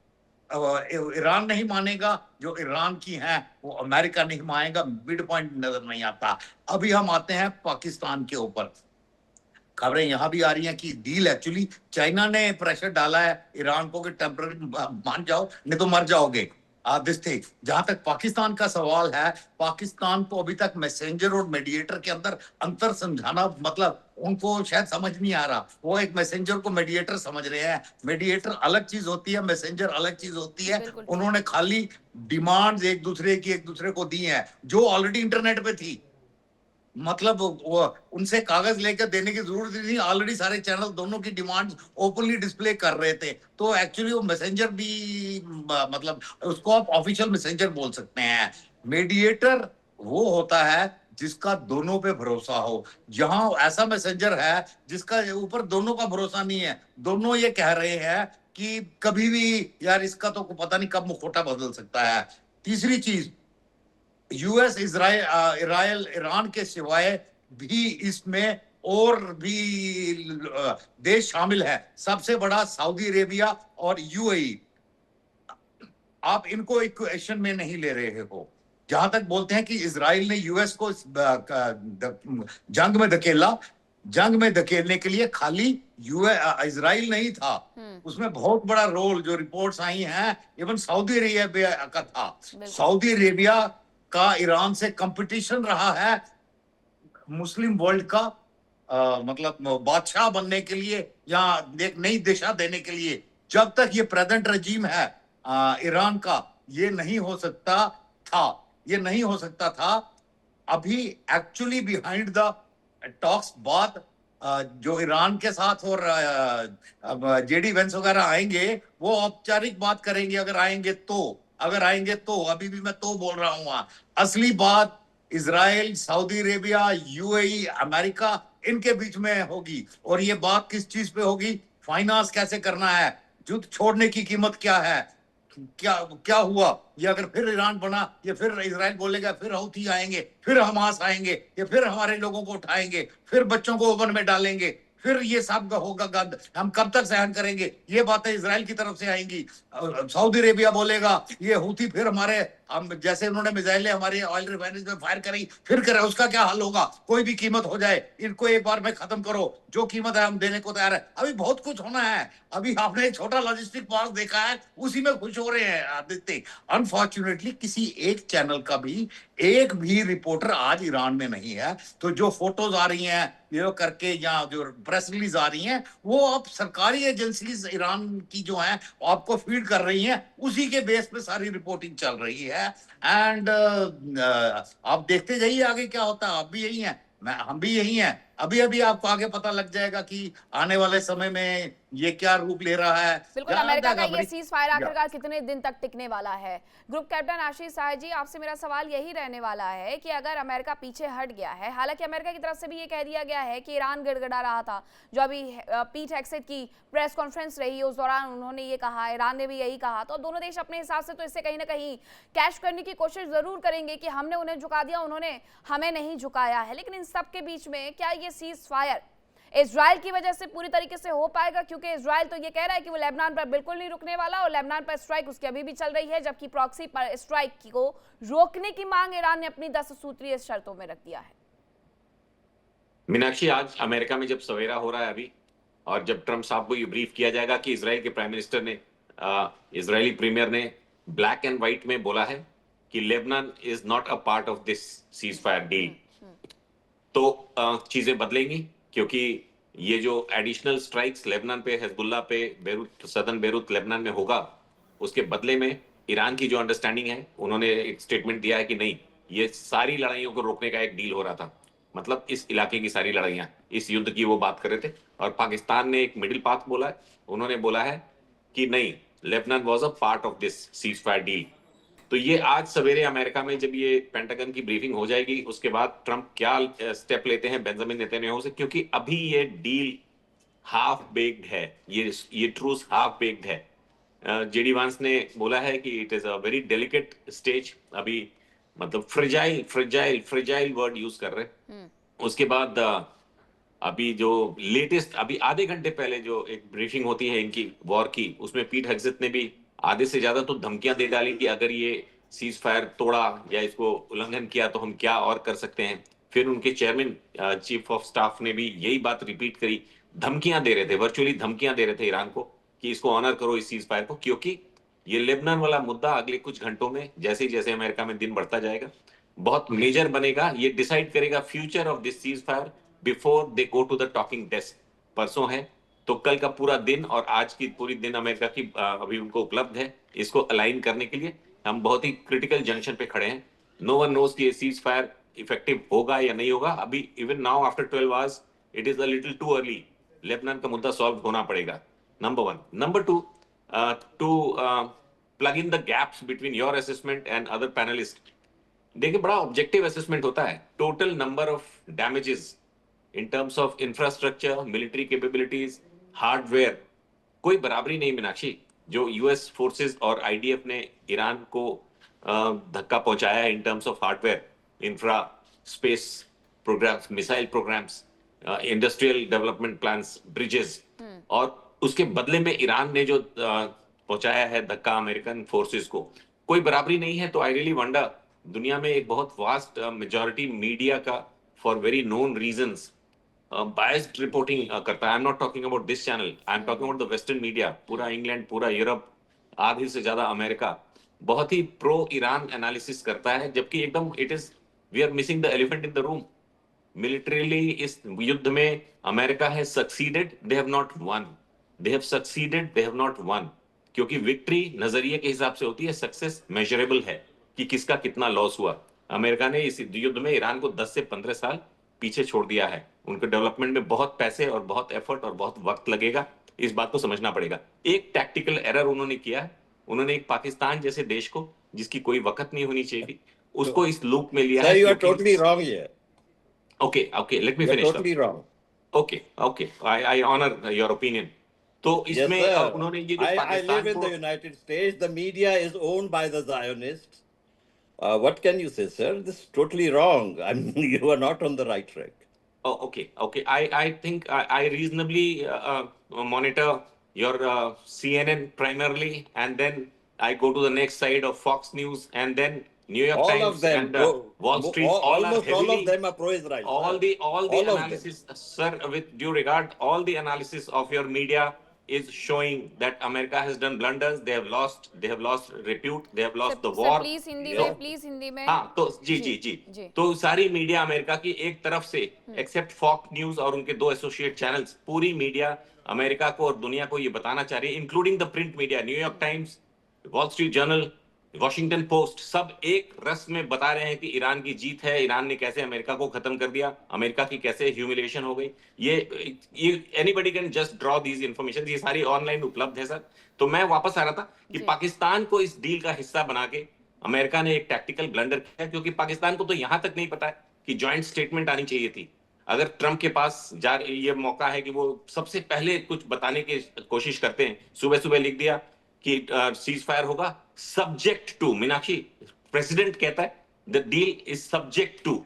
ईरान नहीं मानेगा, जो ईरान की हैं वो अमेरिका नहीं मानेगा। मिड पॉइंट नजर नहीं आता। अभी हम आते हैं पाकिस्तान के ऊपर। खबरें यहां भी आ रही हैं कि डील एक्चुअली चाइना ने प्रेशर डाला है ईरान को कि टेम्पररी मान जाओ, नहीं तो मर जाओगे। जहां तक पाकिस्तान का सवाल है, पाकिस्तान को अभी तक मैसेंजर और मीडिएटर के अंदर अंतर समझाना, मतलब उनको शायद समझ नहीं आ रहा। वो एक मैसेंजर को मीडिएटर समझ रहे हैं। मीडिएटर अलग चीज होती है, मैसेंजर अलग चीज होती है। उन्होंने खाली डिमांड्स एक दूसरे को दी हैं जो ऑलरेडी इंटरनेट पे थी। मतलब वो उनसे कागज लेकर देने की जरूरत नहीं, ऑलरेडी सारे चैनल दोनों की डिमांड्स ओपनली डिस्प्ले कर रहे थे। तो एक्चुअली वो मैसेंजर भी, मतलब उसको आप ऑफिशियल मैसेंजर बोल सकते हैं। मीडिएटर वो होता है जिसका दोनों पे भरोसा हो। जहां ऐसा मैसेंजर है जिसका ऊपर दोनों का भरोसा नहीं है, दोनों ये कह रहे हैं कि कभी भी यार इसका तो पता नहीं कब मुखौटा बदल सकता है। तीसरी चीज, यूएस इजराइल ईरान के सिवाय भी इसमें और भी देश शामिल है। सबसे बड़ा सऊदी अरेबिया और यूएई। आप इनको इक्वेशन में नहीं ले रहे हो। जहां तक बोलते हैं कि इजराइल ने यूएस को जंग में धकेला, जंग में धकेलने के लिए खाली इजराइल नहीं था, उसमें बहुत बड़ा रोल, जो रिपोर्ट्स आई हैं, इवन सऊदी अरेबिया का था। सऊदी अरेबिया का ईरान से कंपटीशन रहा है मुस्लिम वर्ल्ड का मतलब बादशाह बनने के लिए या एक नई दिशा देने के लिए, जब तक ये प्रेजेंट रजीम है ईरान का, ये नहीं हो सकता था, ये नहीं हो सकता था। अभी एक्चुअली बिहाइंड द टॉक्स बात जो ईरान के साथ और जेडी वेंस वगैरह आएंगे, वो औपचारिक बात करेंगे अगर आएंगे तो, अभी भी मैं तो बोल रहा हूं। असली बात Israel, Saudi Arabia, UAE, America, इनके बीच में होगी। और ये बात किस चीज पे होगी? फाइनेंस कैसे करना है, युद्ध छोड़ने की कीमत क्या है, क्या क्या हुआ, ये अगर फिर ईरान बना, ये फिर इजराइल बोलेगा, फिर हouthi आएंगे, फिर हमास आएंगे, ये फिर हमारे लोगों को उठाएंगे, फिर बच्चों को ओवन में डालेंगे, फिर ये सब होगा गंद, हम कब तक सहन करेंगे? ये बातें इजराइल की तरफ से आएंगी। सऊदी अरेबिया बोलेगा ये हूथी फिर हमारे, हम जैसे उन्होंने मिसाइलें हमारे ऑयल रिफाइनरीज में फायर करी, फिर करे, उसका क्या हल होगा? कोई भी कीमत हो जाए, इनको एक बार में खत्म करो, जो कीमत है हम देने को तैयार है। अभी बहुत कुछ होना है। अभी आपने एक छोटा लॉजिस्टिक पार्क देखा है, उसी में खुश हो रहे हैं आदित्य। अनफॉर्चुनेटली किसी एक चैनल का भी एक भी रिपोर्टर आज ईरान में नहीं है। तो जो फोटोज आ रही हैं ये करके, या जो प्रेस रिलीज आ रही हैं, वो अब सरकारी एजेंसीज ईरान की जो है आपको फीड कर रही हैं, उसी के बेस पे सारी रिपोर्टिंग चल रही है। एंड आप देखते जाइए आगे क्या होता है। आप भी यही हैं, हम भी यही हैं। अभी अभी आपको आगे पता लग जाएगा कि आने वाले समय में ये क्या रूप ले रहा है। बिल्कुल, अमेरिका का ये सीज फायर आखिरकार कितने दिन तक टिकने वाला है? ग्रुप कैप्टन आशीष सहाय जी, आपसे मेरा सवाल यही रहने वाला है कि अगर अमेरिका पीछे हट गया है, हालांकि अमेरिका की तरफ से भी ये कह दिया गया है कि ईरान गिड़गिड़ा रहा था, जो अभी पीट हेग्सेट की प्रेस कॉन्फ्रेंस रही उस दौरान उन्होंने ये कहा, ईरान ने भी यही कहा, तो दोनों देश अपने हिसाब से तो इससे कहीं ना कहीं कैश करने की कोशिश जरूर करेंगे कि हमने उन्हें झुका दिया, उन्होंने हमें नहीं झुकाया है। लेकिन इन सब के बीच में क्या ये सीज फायर इजराइल की वजह से पूरी तरीके से हो पाएगा? क्योंकि इजराइल तो ये कह रहा है कि वो लेबनान पर बिल्कुल नहीं रुकने वाला, और लेबनान पर स्ट्राइक उसकी अभी भी चल रही है, जबकि प्रॉक्सी पर स्ट्राइक को रोकने की मांग ईरान ने अपनी 10 सूत्रीय शर्तों में रख दिया है। मीनाक्षी, आज अमेरिका में जब सवेरा हो रहा है अभी, और जब ट्रंप साहब को ये ब्रीफ किया जाएगा कि इजराइल के प्राइम मिनिस्टर ने, इजरायली प्रीमियर ने ब्लैक एंड व्हाइट में बोला है कि Lebanon is not a part of this cease fire deal, तो चीजें बदलेंगी। क्योंकि ये जो एडिशनल स्ट्राइक्स लेबनान पे, हिजबुल्लाह पे, बेरूत, सदर्न बेरूत लेबनान में होगा, उसके बदले में ईरान की जो अंडरस्टैंडिंग है, उन्होंने एक स्टेटमेंट दिया है कि नहीं, ये सारी लड़ाइयों को रोकने का एक डील हो रहा था। मतलब इस इलाके की सारी लड़ाइयां, इस युद्ध की वो बात कर रहे थे। और पाकिस्तान ने एक मिडिल पाथ बोला है, उन्होंने बोला है कि नहीं, Lebanon was a part of this cease fire deal. तो ये आज सवेरे अमेरिका में जब ये पेंटागन की ब्रीफिंग हो जाएगी, उसके बाद ट्रंप क्या स्टेप लेते हैं बेंजामिन नेतन्याहू से, क्योंकि अभी ये डील हाफ बेक्ड है, ये ट्रूस हाफ बेक्ड है। जेडी वांस ने बोला है कि it is a very delicate stage अभी, मतलब फ्रेजाइल वर्ड यूज कर रहे हैं। उसके बाद अभी जो लेटेस्ट, अभी आधे घंटे पहले जो एक ब्रीफिंग होती है इनकी वॉर की, उसमें पीट हेग्सेट ने भी आधे से ज्यादा तो धमकियां दे डाली कि अगर ये सीज फायर तोड़ा या इसको उल्लंघन किया तो हम क्या और कर सकते हैं। फिर उनके चेयरमैन चीफ ऑफ स्टाफ ने भी यही बात रिपीट करी, धमकियां दे रहे थे, वर्चुअली धमकियां दे रहे थे ईरान को कि इसको ऑनर करो इस सीज फायर को, क्योंकि ये लेबनान वाला मुद्दा अगले कुछ घंटों में, जैसे जैसे अमेरिका में दिन बढ़ता जाएगा, बहुत मेजर बनेगा। ये डिसाइड करेगा future of this ceasefire before they go to the talking desk. परसों है, तो कल का पूरा दिन और आज की पूरी दिन अमेरिका की अभी उनको उपलब्ध है इसको अलाइन करने के लिए। हम बहुत ही क्रिटिकल जंक्शन पे खड़े हैं। नो वन नोज कि ये सीज फायर इफेक्टिव होगा या नहीं होगा। अभी even now after 12 hours it is a little too early. Lebanon का मुद्दा सॉल्व होना पड़ेगा, number one. Number two, to plug in the gaps between your assessment and other panelist. देखिए, बड़ा ऑब्जेक्टिव असेसमेंट होता है। Total number of damages in terms of infrastructure, military capabilities, hardware, कोई बराबरी नहीं मीनाक्षी। जो यूएस फोर्सेस और आईडीएफ ने ईरान को धक्का पहुंचाया है in terms of hardware, infra, space programmes, missile programmes, industrial development plans, bridges, और उसके बदले में ईरान ने जो पहुंचाया है धक्का अमेरिकन फोर्सेस को, कोई बराबरी नहीं है। तो आई रियली वंडर, दुनिया में एक बहुत वास्ट मेजॉरिटी मीडिया का for very known reasons biased reporting करता है। I am not talking about this channel, I am talking about the western media. पूरा इंग्लैंड, पूरा यूरोप, आधे से ज्यादा अमेरिका बहुत ही प्रो ईरान एनालिसिस करता है, जबकि एकदम it is, we are missing the elephant in the room. Militarily इस युद्ध में America has succeeded, they have not won. They have succeeded, they have not won. क्योंकि विक्ट्री नजरिए के हिसाब से होती है, सक्सेस मेजरेबल है कि किसका कितना लॉस हुआ। अमेरिका ने इस युद्ध में ईरान को 10 से 15 साल पीछे छोड़ दिया है। उनके डेवलपमेंट में बहुत पैसे और बहुत एफर्ट और बहुत वक्त लगेगा, इस बात को समझना पड़ेगा। एक टैक्टिकल एरर उन्होंने किया है, उन्होंने एक पाकिस्तान जैसे देश को, जिसकी कोई वक्त नहीं होनी चाहिए थी, उसको इस लूप में लिया Sir, है। you are totally wrong here. Okay, let me You are finish. totally wrong. Okay, I honor your opinion. तो Yes, इसमें sir. उन्होंने ये जो I live Pakistan in the को, United States. The media is owned by the Zionists. What can you say, sir? This is totally wrong. I mean, you are not on the right track. okay, I think I reasonably monitor your CNN primarily, and then I go to the next side of Fox News, and then New York All Times of them, and Wall Street. almost all of them are pro-Israel. All sir. the All of them. analysis, sir, with due regard, all the analysis of your media is showing that America has done blunders. They have lost repute. They have lost the war. Please Hindi Yeah. में, please Hindi में। हाँ, तो जी जी, जी जी जी। तो सारी media America की एक तरफ से, एक्सेप्ट फॉक्स न्यूज और उनके 2 एसोसिएट चैनल्स, पूरी मीडिया अमेरिका को और दुनिया को ये बताना चाह रही है, including the print media, New York times, wall street journal, Washington post, सब एक रस में बता रहे हैं कि ईरान की जीत है, ईरान ने कैसे अमेरिका को खत्म कर दिया, अमेरिका की कैसे ह्यूमिलिएशन हो गई। ये anybody can just draw these information, ये सारी ऑनलाइन उपलब्ध है सर। तो मैं वापस आ रहा था कि जी। पाकिस्तान को इस डील का हिस्सा बना के अमेरिका ने एक टैक्टिकल ब्लंडर किया, क्योंकि पाकिस्तान को तो यहां तक नहीं पता है कि जॉइंट स्टेटमेंट आनी चाहिए थी। अगर ट्रंप के पास ये मौका है कि वो सबसे पहले कुछ बताने की कोशिश करते हैं, सुबह सुबह लिख दिया कि सीज फायर होगा सब्जेक्ट टू, मीनाक्षी, प्रेसिडेंट कहता है the deal is subject to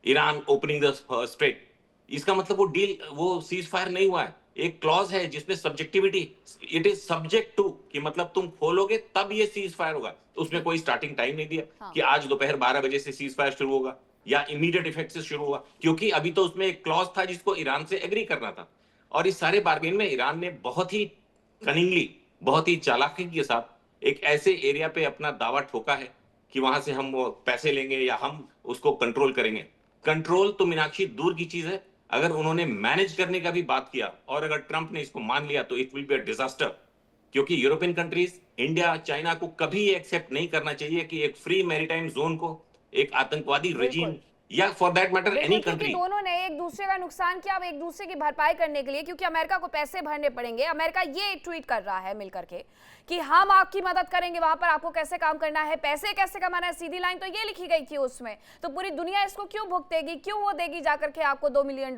Iran opening the strait. इसका मतलब वो डील, वो सीज फायर नहीं हुआ है। एक क्लॉज है जिसमें subjectivity, it is subject to, कि मतलब तुम खोलोगे तब ये सीज फायर होगा। तो उसमें कोई स्टार्टिंग टाइम नहीं दिया हाँ। कि आज दोपहर 12 बजे से सीज फायर शुरू होगा या इमीडिएट इफेक्ट से शुरू होगा, क्योंकि अभी तो उसमें एक क्लॉज था जिसको ईरान से एग्री करना था। और इस सारे बार्गेन में ईरान ने बहुत ही कनिंगली, बहुत ही चालाकी के साथ एक ऐसे एरिया पे अपना दावा ठोका है कि वहां से हम वो पैसे लेंगे या हम उसको कंट्रोल करेंगे। कंट्रोल तो मीनाक्षी दूर की चीज है, अगर उन्होंने मैनेज करने का भी बात किया और अगर ट्रंप ने इसको मान लिया तो it will be a disaster. क्योंकि यूरोपियन कंट्रीज, इंडिया, चाइना को कभी ये एक्सेप्ट नहीं करना चाहिए कि एक फ्री मैरीटाइम जोन को एक आतंकवादी रेजिम या फॉर दैट मैटर एनी क्योंकि कंट्री, दोनों ने एक दूसरे का नुकसान किया, अब एक दूसरे की भरपाई करने के लिए, क्योंकि अमेरिका को पैसे भरने पड़ेंगे। अमेरिका ये ट्वीट कर रहा है मिलकर के कि हम आपकी मदद करेंगे, वहां पर आपको कैसे काम करना है, पैसे कैसे कमाना है, सीधी लाइन तो ये लिखी गई थी उसमें। तो पूरी दुनिया इसको क्यों भुगतेगी, क्यों वो देगी जाकर के आपको $2 मिलियन?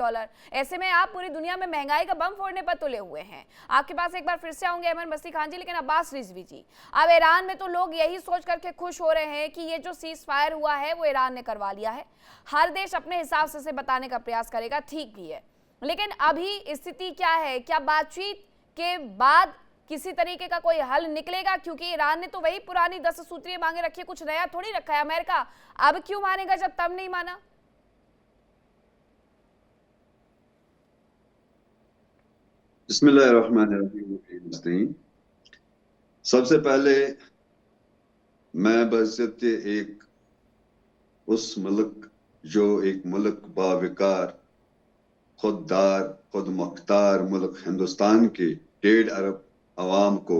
ऐसे में आप पूरी दुनिया में महंगाई का बम फोड़ने पर तुले हुए हैं। आपके पास एक बार फिर से आऊंगे अहमद मसीह खान जी, लेकिन अब्बास रिजवी जी, अब ईरान में तो लोग यही सोच करके खुश हो रहे हैं कि ये जो सीज फायर हुआ है वो ईरान ने करवा लिया है। हर देश अपने हिसाब से बताने का प्रयास करेगा, ठीक भी है, लेकिन अभी स्थिति क्या है? क्या बातचीत के बाद किसी तरीके का कोई हल निकलेगा? क्योंकि ईरान ने तो वही पुरानी 10 सूत्रीय मांगे रखी है, कुछ नया थोड़ी रखा है। अमेरिका अब क्यों मानेगा जब तब नहीं माना? बिस्मिल्लाहिर्रहमानिर्रहीम। सबसे पहले मैं बहैसियत एक उस मुल्क जो एक मुल्क बाविकार, खुददार, खुद मुख्तार मुल्क हिंदुस्तान के 1.5 अरब अवाम को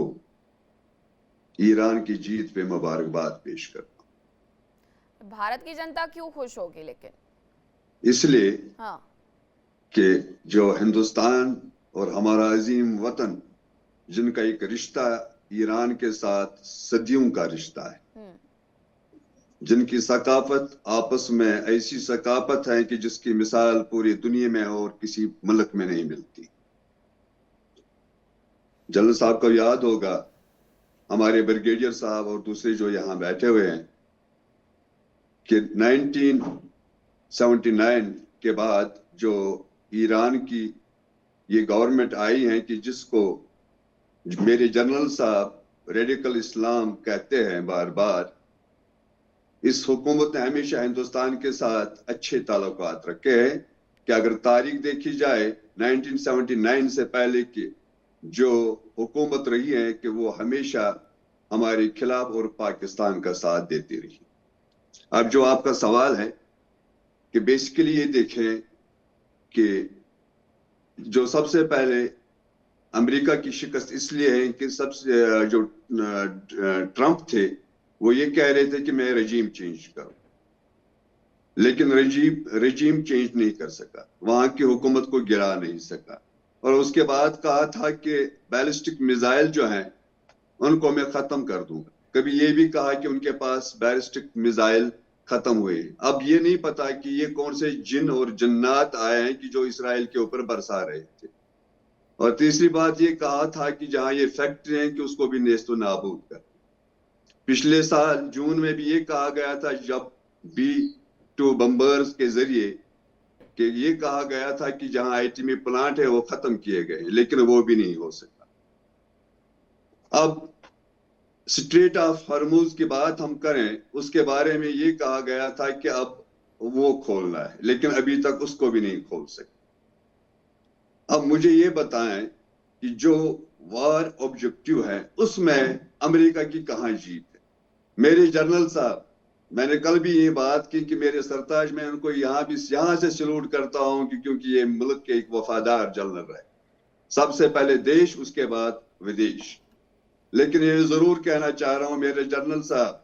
ईरान की जीत पे मुबारकबाद पेश करता हूं। भारत की जनता क्यों खुश होगी? लेकिन इसलिए हाँ, कि जो हिंदुस्तान और हमारा अजीम वतन, जिनका एक रिश्ता ईरान के साथ सदियों का रिश्ता है, जिनकी सकाफत आपस में ऐसी सकाफत है कि जिसकी मिसाल पूरी दुनिया में और किसी मुल्क में नहीं मिलती। जनरल साहब को याद होगा, हमारे ब्रिगेडियर साहब और दूसरे जो यहाँ बैठे हुए हैं, कि 1979 के बाद जो ईरान की ये गवर्नमेंट आई है कि जिसको मेरे जनरल साहब रेडिकल इस्लाम कहते हैं बार बार, इस हुकूमत ने हमेशा हिंदुस्तान के साथ अच्छे ताल्लुकात रखे हैं। कि अगर तारीख देखी जाए 1979 से पहले की जो हुकूमत रही है कि वो हमेशा हमारे खिलाफ और पाकिस्तान का साथ देती रही। अब जो आपका सवाल है कि बेसिकली ये देखें कि जो सबसे पहले अमेरिका की शिकस्त इसलिए है कि सबसे जो ट्रंप थे वो ये कह रहे थे कि मैं रजीम चेंज करूं, लेकिन रजीम चेंज नहीं कर सका, वहां की हुकूमत को गिरा नहीं सका। और उसके बाद कहा था कि बैलिस्टिक मिसाइल जो हैं उनको मैं खत्म कर दूंगा। कभी ये भी कहा कि उनके पास बैलिस्टिक मिसाइल खत्म हुए। अब ये नहीं पता कि ये कौन से जिन और जन्नात आए हैं कि जो इसराइल के ऊपर बरसा रहे थे। और तीसरी बात ये कहा था कि जहां ये फैक्ट्री हैं कि उसको भी नेस्तो नाबूद कर। पिछले साल जून में भी ये कहा गया था जब B-2 बम्बर्स के जरिए कि ये कहा गया था कि जहां आईटीमी प्लांट है वो खत्म किए गए, लेकिन वो भी नहीं हो सका। अब स्ट्रेट ऑफ हॉर्मुज की बात हम करें, उसके बारे में ये कहा गया था कि अब वो खोलना है, लेकिन अभी तक उसको भी नहीं खोल सके। अब मुझे ये बताएं कि जो वार ऑब्जेक्टिव है उसमें अमेरिका की कहां जीत है। मेरे जनरल साहब, मैंने कल भी ये बात की कि मेरे सरताज में उनको यहाँ से सैल्यूट करता हूं कि क्योंकि ये मुल्क के एक वफादार जनरल है, सबसे पहले देश उसके बाद विदेश। लेकिन ये जरूर कहना चाह रहा हूं मेरे जनरल साहब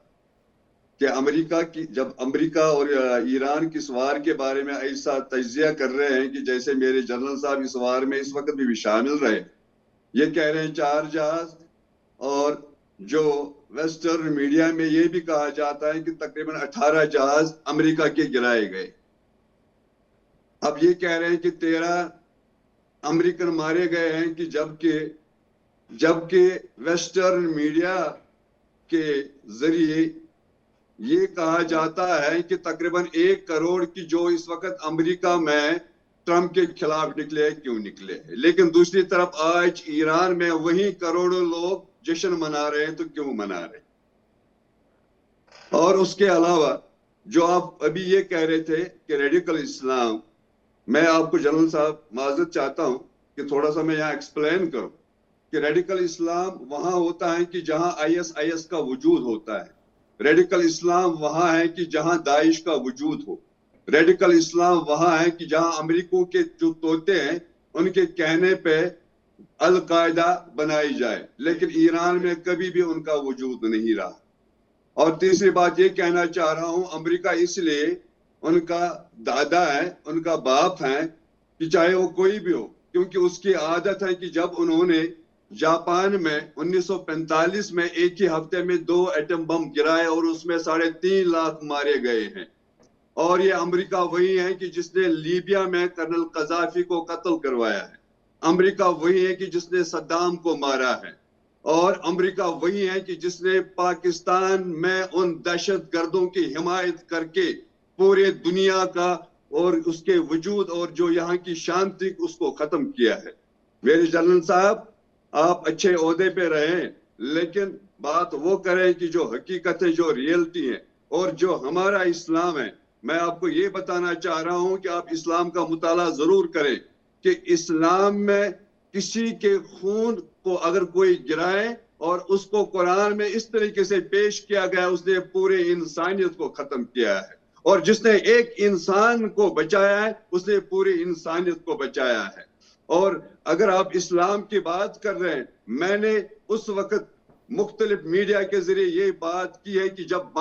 कि जब अमेरिका और ईरान की इस वार के बारे में ऐसा तजिया कर रहे हैं कि जैसे मेरे जनरल साहब इस वार में इस वक्त भी शामिल रहे, ये कह रहे हैं 4 जहाज, और जो वेस्टर्न मीडिया में ये भी कहा जाता है कि तकरीबन 18 जहाज अमेरिका के गिराए गए। अब ये कह रहे हैं कि 13 अमेरिकन मारे गए हैं कि जबकि वेस्टर्न मीडिया के जरिए ये कहा जाता है कि तकरीबन 1 करोड़ की जो इस वक्त अमेरिका में ट्रंप के खिलाफ निकले, क्यों निकले। लेकिन दूसरी तरफ आज ईरान में वही करोड़ों लोग जश्न मना रहे हैं, तो क्यों मना रहे। और उसके अलावा जो आप अभी ये कह रहे थे कि रेडिकल इस्लाम, मैं आपको जनरल साहब माजरत चाहता हूं कि थोड़ा सा मैं यहाँ एक्सप्लेन करूं कि रेडिकल इस्लाम वहां होता है कि जहां ISIS का वजूद होता है। रेडिकल इस्लाम वहां है कि जहां दाइश का वजूद हो। रेडिकल इस्लाम वहां है कि जहां अमेरिका के जो तोते हैं उनके कहने पे अल-कायदा बनाई जाए, लेकिन ईरान में कभी भी उनका वजूद नहीं रहा। और तीसरी बात ये कहना चाह रहा हूं, अमेरिका इसलिए उनका दादा है, उनका बाप है कि चाहे वो कोई भी हो, क्योंकि उसकी आदत है कि जब उन्होंने जापान में 1945 में एक ही हफ्ते में 2 एटम बम गिराए और उसमें 3.5 लाख मारे गए हैं। और ये अमेरिका वही है कि जिसने लीबिया में कर्नल कजाफी को कत्ल करवाया है। अमेरिका वही है कि जिसने सद्दाम को मारा है। और अमेरिका वही है कि जिसने पाकिस्तान में उन दहशतगर्दों की हिमायत करके पूरे दुनिया का और उसके वजूद और जो यहाँ की शांति उसको खत्म किया है। मेरे जनरल साहब, आप अच्छे ओहदे पे रहें, लेकिन बात वो करें कि जो हकीकत है, जो रियलिटी है और जो हमारा इस्लाम है। मैं आपको ये बताना चाह रहा हूं कि आप इस्लाम का मुताला जरूर करें कि इस्लाम में किसी के खून को अगर कोई गिराए और उसको कुरान में इस तरीके से पेश किया गया, उसने पूरे इंसानियत को खत्म किया है। और जिसने एक इंसान को बचाया है उसने पूरी इंसानियत को बचाया है। और अगर आप इस्लाम की बात कर रहे हैं, मैंने उस वक्त मुख्तलिफ मीडिया के जरिए ये बात की है कि जब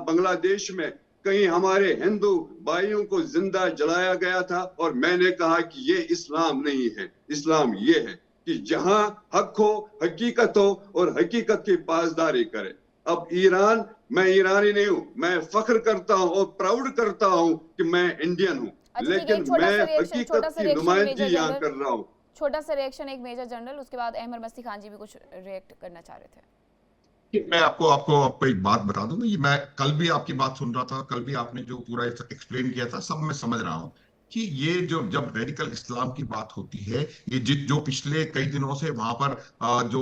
बांग्लादेश में कहीं हमारे हिंदू भाइयों को जिंदा जलाया गया था, और मैंने कहा कि ये इस्लाम नहीं है, इस्लाम ये है कि जहां हक हो, हकीकत हो और हकीकत की पासदारी करे। अब ईरान, मैं ईरानी नहीं हूं, मैं फख्र करता हूं और प्राउड करता हूं कि मैं इंडियन हूं, लेकिन मैं हकीकत की नुमाइंदगी यहाँ कर रहा हूं। छोटा सा रिएक्शन एक मेजर जनरल, उसके बाद अहमद मस्ती खान जी भी कुछ रिएक्ट करना चाह रहे थे। मैं आपको एक बात बता दूं। ये मैं कल भी आपकी बात सुन रहा था, कल भी आपने जो पूरा एक्सप्लेन किया था सब मैं समझ रहा हूं कि ये जब रेडिकल इस्लाम की बात होती है, ये जो पिछले कई दिनों से वहां पर जो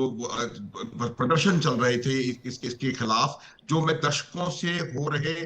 प्रदर्शन चल रहे थे इसके खिलाफ, जो में दशकों से हो रहे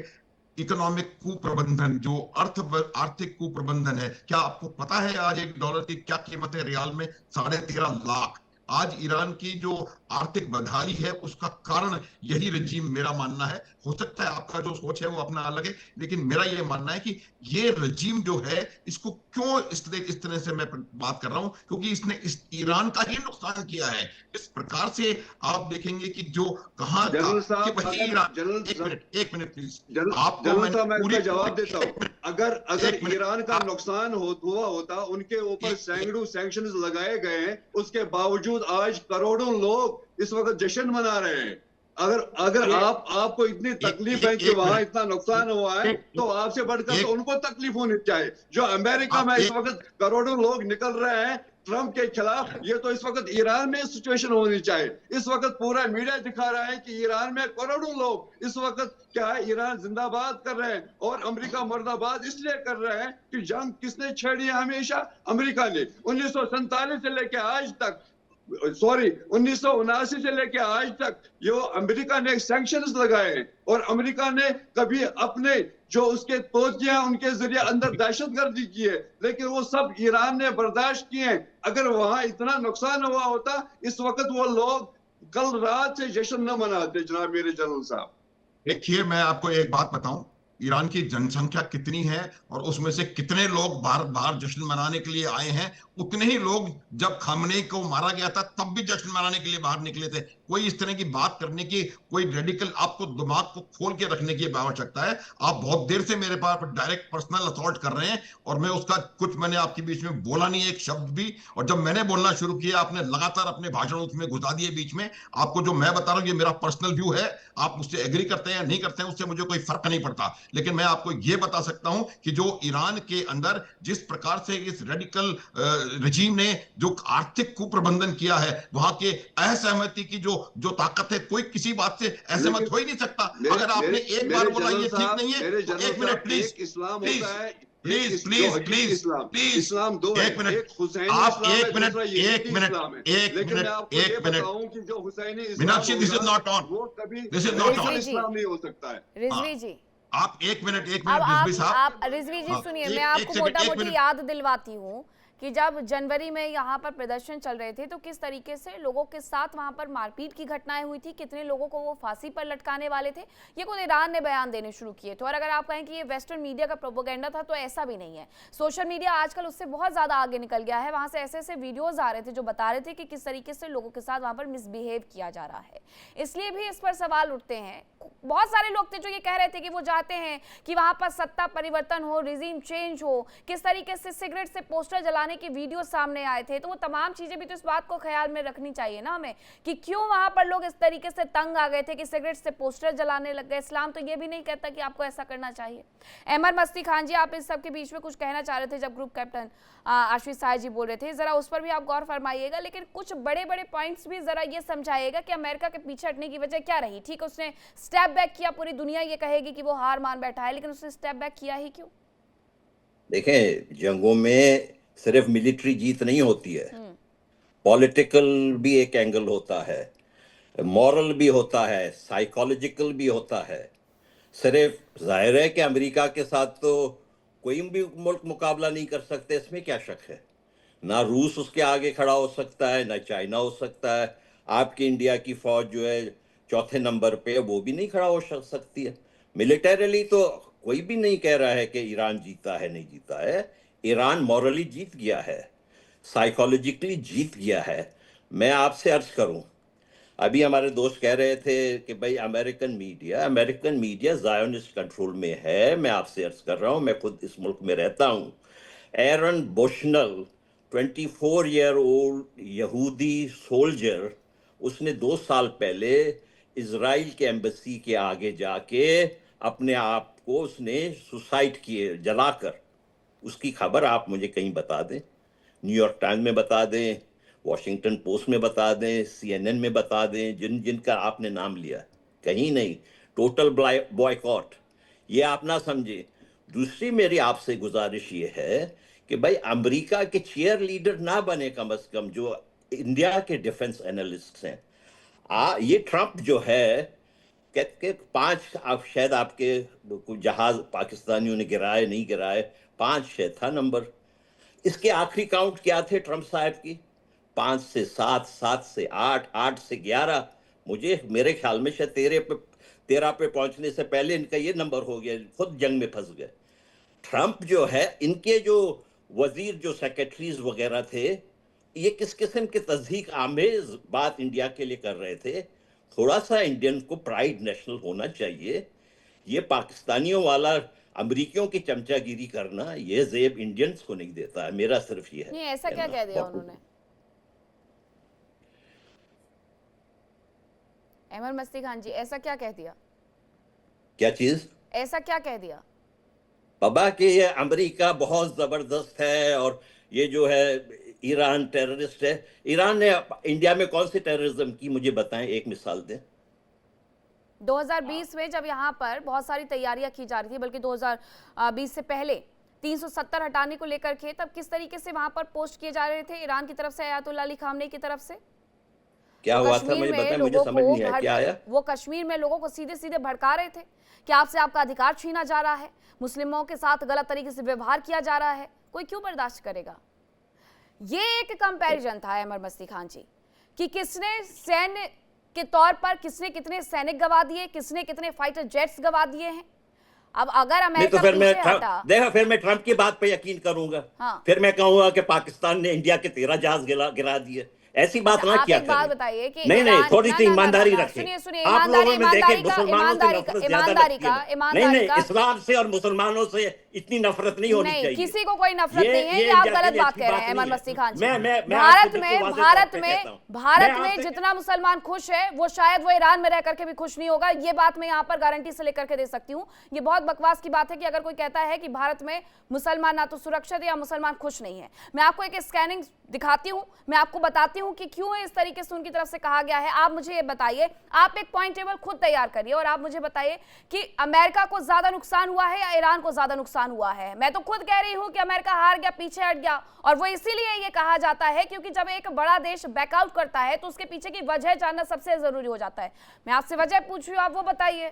इकोनॉमिक कुप्रबंधन, जो आर्थिक कुप्रबंधन है। क्या आपको पता है आज $1 की क्या कीमत है रियाल में? 13.5 लाख। आज ईरान की जो आर्थिक बदहाली है उसका कारण यही रजीम, मेरा मानना है। हो सकता है आपका जो सोच है वो अपना अलग है, लेकिन मेरा ये मानना है कि ये रजीम जो है, इसको क्यों इस तरह से मैं बात कर रहा हूं, क्योंकि इसने इस ईरान का ही नुकसान किया है। इस प्रकार से आप देखेंगे कि जो कहां का जनरल कि साहब, वही अगर ईरान, जनरल एक मिनट प्लीज, जनरल आपको जनरल मैंने साहब, मैं पूरी इसका जवाब देता हूँ। अगर अगर एक मिनट, ईरान का आप- नुकसान हुआ होता, उनके ऊपर सैकड़ों सैंक्शंस लगाए गए हैं, उसके बावजूद आज करोड़ों लोग इस वक्त जश्न मना रहे हैं। अगर अगर आपको इतनी तकलीफ है कि एक वहां मिनट, इतना नुकसान हुआ है, तो आपसे बढ़कर तो उनको तकलीफ होनी चाहिए। जो अमेरिका में इस वक्त करोड़ों लोग निकल रहे हैं ट्रंप के खिलाफ, ये तो इस वक्त ईरान में सिचुएशन होनी चाहिए। इस वक्त पूरा मीडिया दिखा रहा है कि ईरान में करोड़ों लोग इस वक्त क्या है, ईरान जिंदाबाद कर रहे हैं और अमेरिका मुर्दाबाद इसलिए कर रहे हैं कि जंग किसने छेड़ी है हमेशा? अमेरिका ने। 1947 से लेकर आज तक, सॉरी 1979 से लेकर आज तक जो अमेरिका ने सैंक्शंस लगाए हैं, और अमेरिका ने कभी अपने जो उसके तोतियां उनके जरिए अंदर दहशतगर्दी की है, लेकिन वो सब ईरान ने बर्दाश्त किए हैं। अगर वहां इतना नुकसान हुआ होता, इस वक्त वो लोग कल रात से जश्न न मनाते। जनाब मेरे जनरल साहब, देखिए, मैं आपको एक बात बताऊं, ईरान की जनसंख्या कितनी है और उसमें से कितने लोग बाहर बाहर जश्न मनाने के लिए आए हैं। उतने ही लोग जब खामनेई को मारा गया था तब भी जश्न मनाने के लिए बाहर निकले थे। कोई इस तरह की बात करने की, कोई रेडिकल, आपको दिमाग को खोल के रखने की आवश्यकता है। आप बहुत देर से मेरे पास डायरेक्ट पर्सनल असॉल्ट कर रहे हैं और मैं उसका कुछ, मैंने आपके बीच में बोला नहीं एक शब्द भी, और जब मैंने बोलना शुरू किया आपने लगातार अपने भाषण उसमें घुसा दिए बीच में। आपको जो मैं बता रहा हूं ये मेरा पर्सनल व्यू है, आप मुझसे एग्री करते हैं या नहीं करते हैं उससे मुझे कोई फर्क नहीं पड़ता, लेकिन मैं आपको ये बता सकता हूं कि जो ईरान के अंदर जिस प्रकार से इस रेडिकल रजीम ने जो आर्थिक कुप्रबंधन किया है, वहां के असहमति की जो जो ताकत है, कोई किसी बात से असहमत हो ही नहीं सकता। अगर आपने एक बार बोला ये ठीक नहीं है तो एक मिनट प्लीज, इस्लाम प्लीज होता है प्लीज प्लीज प्लीज प्लीज, इस्लाम दो है, एक मिनट, एक हुसैनी आप इस्लाम है, एक मिनट, दूसरा एक यजीदी मिनट, इस्लाम है। एक लेकिन मैं मिनट, आपको ये एक मिनट, बताऊं कि जो हुसैनी इस्लाम मीनाक्षी, दिस इज होगा, नॉट ऑन, वो कभी this is not radical on. इस्लाम नहीं हो सकता है। रिजवी जी, आप एक मिनट, एक अब मिनट रिजवी साहब, आप रिजवी जी हाँ, सुनिए, एक मैं एक आपको सेकंड, मोटा एक मोटी मिनट, याद दिलवाती हूँ कि जब जनवरी में यहाँ पर प्रदर्शन चल रहे थे तो किस तरीके से लोगों के साथ वहाँ पर मारपीट की घटनाएं हुई थी, कितने लोगों को वो फांसी पर लटकाने वाले थे, ये खुद ईरान ने बयान देने शुरू किए थे। और अगर आप कहें कि ये वेस्टर्न मीडिया का प्रोपेगेंडा था तो ऐसा भी नहीं है। सोशल मीडिया आजकल उससे बहुत ज़्यादा आगे निकल गया है। वहाँ से ऐसे ऐसे वीडियोज़ आ रहे थे जो बता रहे थे कि किस तरीके से लोगों के साथ वहाँ पर मिसबिहेव किया जा रहा है। इसलिए भी इस पर सवाल उठते हैं। बहुत सारे लोग थे जो ये कह रहे थे कि वो चाहते हैं कि वहाँ पर सत्ता परिवर्तन हो, रिजीम चेंज हो। किस तरीके से सिगरेट से पोस्टर जलाने की वीडियो सामने आए थे, तो वो तमाम चीजें भी तो इस बात को ख्याल में रखनी चाहिए ना हमें कि क्यों वहां पर लोग इस तरीके से तंग आ गए थे कि सिगरेट से पोस्टर जलाने लग गए। इस्लाम तो ये भी नहीं कहता कि आपको ऐसा करना चाहिए। अहमद मस्ती खान जी, आप इस सब के बीच में कुछ कहना चाह रहे थे जब ग्रुप कैप्टन आशीष साय जी बोल रहे थे, जरा उस पर भी आप गौर फरमाइएगा, लेकिन कुछ बड़े बड़े पॉइंट्स भी जरा ये समझाइएगा कि अमेरिका के पीछे हटने की वजह क्या रही। ठीक, उसने स्टेप बैक किया, पूरी दुनिया ये कहेगी कि वो हार मान बैठा है, लेकिन उसने स्टेप बैक किया ही क्यों? देखें, जंगों में सिर्फ मिलिट्री जीत नहीं होती है, पॉलिटिकल भी एक एंगल होता है, मॉरल भी होता है, साइकोलॉजिकल भी होता है। सिर्फ जाहिर है कि अमेरिका के साथ तो कोई भी मुल्क मुकाबला नहीं कर सकते, इसमें क्या शक है। ना रूस उसके आगे खड़ा हो सकता है, ना चाइना हो सकता है। आपकी इंडिया की फौज जो है चौथे नंबर पे, वो भी नहीं खड़ा हो सकती है। मिलिटरीली तो कोई भी नहीं कह रहा है कि ईरान जीता है, नहीं जीता है। ईरान मॉरली जीत गया है, साइकोलॉजिकली जीत गया है। मैं आपसे अर्ज करूं, अभी हमारे दोस्त कह रहे थे कि भाई अमेरिकन मीडिया ज़ायोनिस्ट कंट्रोल में है। मैं आपसे अर्ज कर रहा हूं, मैं खुद इस मुल्क में रहता हूं। एरन बुशनल 24-year-old यहूदी सोल्जर, उसने 2 साल पहले इजराइल के एम्बेसी के आगे जाके अपने आप को उसने सुसाइड किए जलाकर। उसकी खबर आप मुझे कहीं बता दें, न्यूयॉर्क टाइम्स में बता दें, वॉशिंगटन पोस्ट में बता दें, CNN में बता दें, जिनका आपने नाम लिया, कहीं नहीं। टोटल बॉयकॉट, ये आप ना समझे। दूसरी मेरी आपसे गुजारिश ये है कि भाई अमेरिका के चीयर लीडर ना बने, कम से कम जो इंडिया के डिफेंस एनालिस्ट हैं। ये ट्रंप जो है कहते 5, आप शायद आपके जहाज पाकिस्तानियों ने गिराए, नहीं गिराए, 5-6 था नंबर। इसके आखिरी काउंट क्या थे ट्रंप साहब की? 5 से 7, 7 से 8, 8 से 11, मुझे मेरे ख्याल में शायद 13 पे पहुंचने से पहले इनका ये नंबर हो गया, खुद जंग में फंस गए। ट्रंप जो है, इनके जो वजीर, जो सेक्रेटरीज वगैरह थे, ये किस किस्म की तस्दीक आमेज बात इंडिया के लिए कर रहे थे। थोड़ा सा इंडियन को प्राइड नेशनल होना चाहिए। ये पाकिस्तानियों वाला अमरीकियों की चमचागिरी करना, ये जेब इंडियंस को नहीं देता है। मेरा सिर्फ ये है। नहीं, ऐसा क्या कह दिया उन्होंने? अहमद मस्ती खान जी, ऐसा क्या कह दिया? क्या चीज? ऐसा क्या कह दिया? बाबा कि ये अमेरिका बहुत जबरदस्त है और ये जो है ईरान टेररिस्ट है। ईरान ने इंडिया में कौन सी टेररिज्म की, मुझे बताएं, एक मिसाल दें। 2020 में जब यहाँ पर बहुत सारी तैयारियां की जा रही थी, बल्कि 2020 से पहले 370 हटाने को लेकर के, तब किस तरीके से वहां पर पोस्ट किए जा रहे थे ईरान की तरफ से, अयातुल्लाह अली खामनेई की तरफ से? क्या हुआ था मुझे बताएं, मुझे समझ नहीं आया क्या आया। वो कश्मीर में लोगों को सीधे सीधे भड़का रहे थे कि आपसे आपका अधिकार छीना जा रहा है, मुस्लिमों के साथ गलत तरीके से व्यवहार किया जा रहा है। कोई क्यों बर्दाश्त करेगा? ये एक कंपैरिजन था अहमद मस्ती खान जी कि किसने सैन्य के तौर पर किसने कितने सैनिक गवा दिए, किसने कितने फाइटर जेट्स गवा दिए हैं। अब अगर अमेरिका तो फिर मैं हटा, देखा, फिर मैं ट्रंप की बात पे यकीन करूंगा। हाँ। फिर मैं कहूंगा कि पाकिस्तान ने इंडिया के 13 जहाज गिरा दिए। ऐसी बात ना किया एक बात बताइए कि नहीं, थोड़ी सी ईमानदारी रखें। सुनिए, आप लोगों में देखें, मुसलमानों से नफरत ज्यादा लगती है। नहीं, इस्लाम से और मुसलमानों से इतनी नफरत नहीं होनी चाहिए। किसी को कोई नफरत नहीं है, ये आप गलत बात कह रहे हैं अहमद मस्ती खान जी। भारत में जितना मुसलमान खुश है, वो शायद वो ईरान में रह करके भी खुश नहीं होगा। ये बात मैं यहाँ पर गारंटी से लेकर के दे सकती हूँ। ये बहुत बकवास की बात है कि अगर कोई कहता है कि भारत में मुसलमान ना तो सुरक्षित या मुसलमान खुश नहीं है। मैं आपको एक स्कैनिंग दिखाती हूँ, मैं आपको बताती हूँ कि क्यों इस तरीके से उनकी तरफ से कहा गया है। आप मुझे ये बताइए, आप एक पॉइंट टेबल खुद तैयार करिए और आप मुझे बताइए कि अमेरिका को ज्यादा नुकसान हुआ है या ईरान को ज्यादा नुकसान हुआ है। मैं तो खुद कह रही हूं कि अमेरिका हार गया, पीछे हट गया, और वो इसीलिए ये कहा जाता है क्योंकि जब एक बड़ा देश बैकआउट करता है तो उसके पीछे की वजह जानना सबसे जरूरी हो जाता है। मैं आपसे वजह पूछ रही हूं, आप वो बताइए।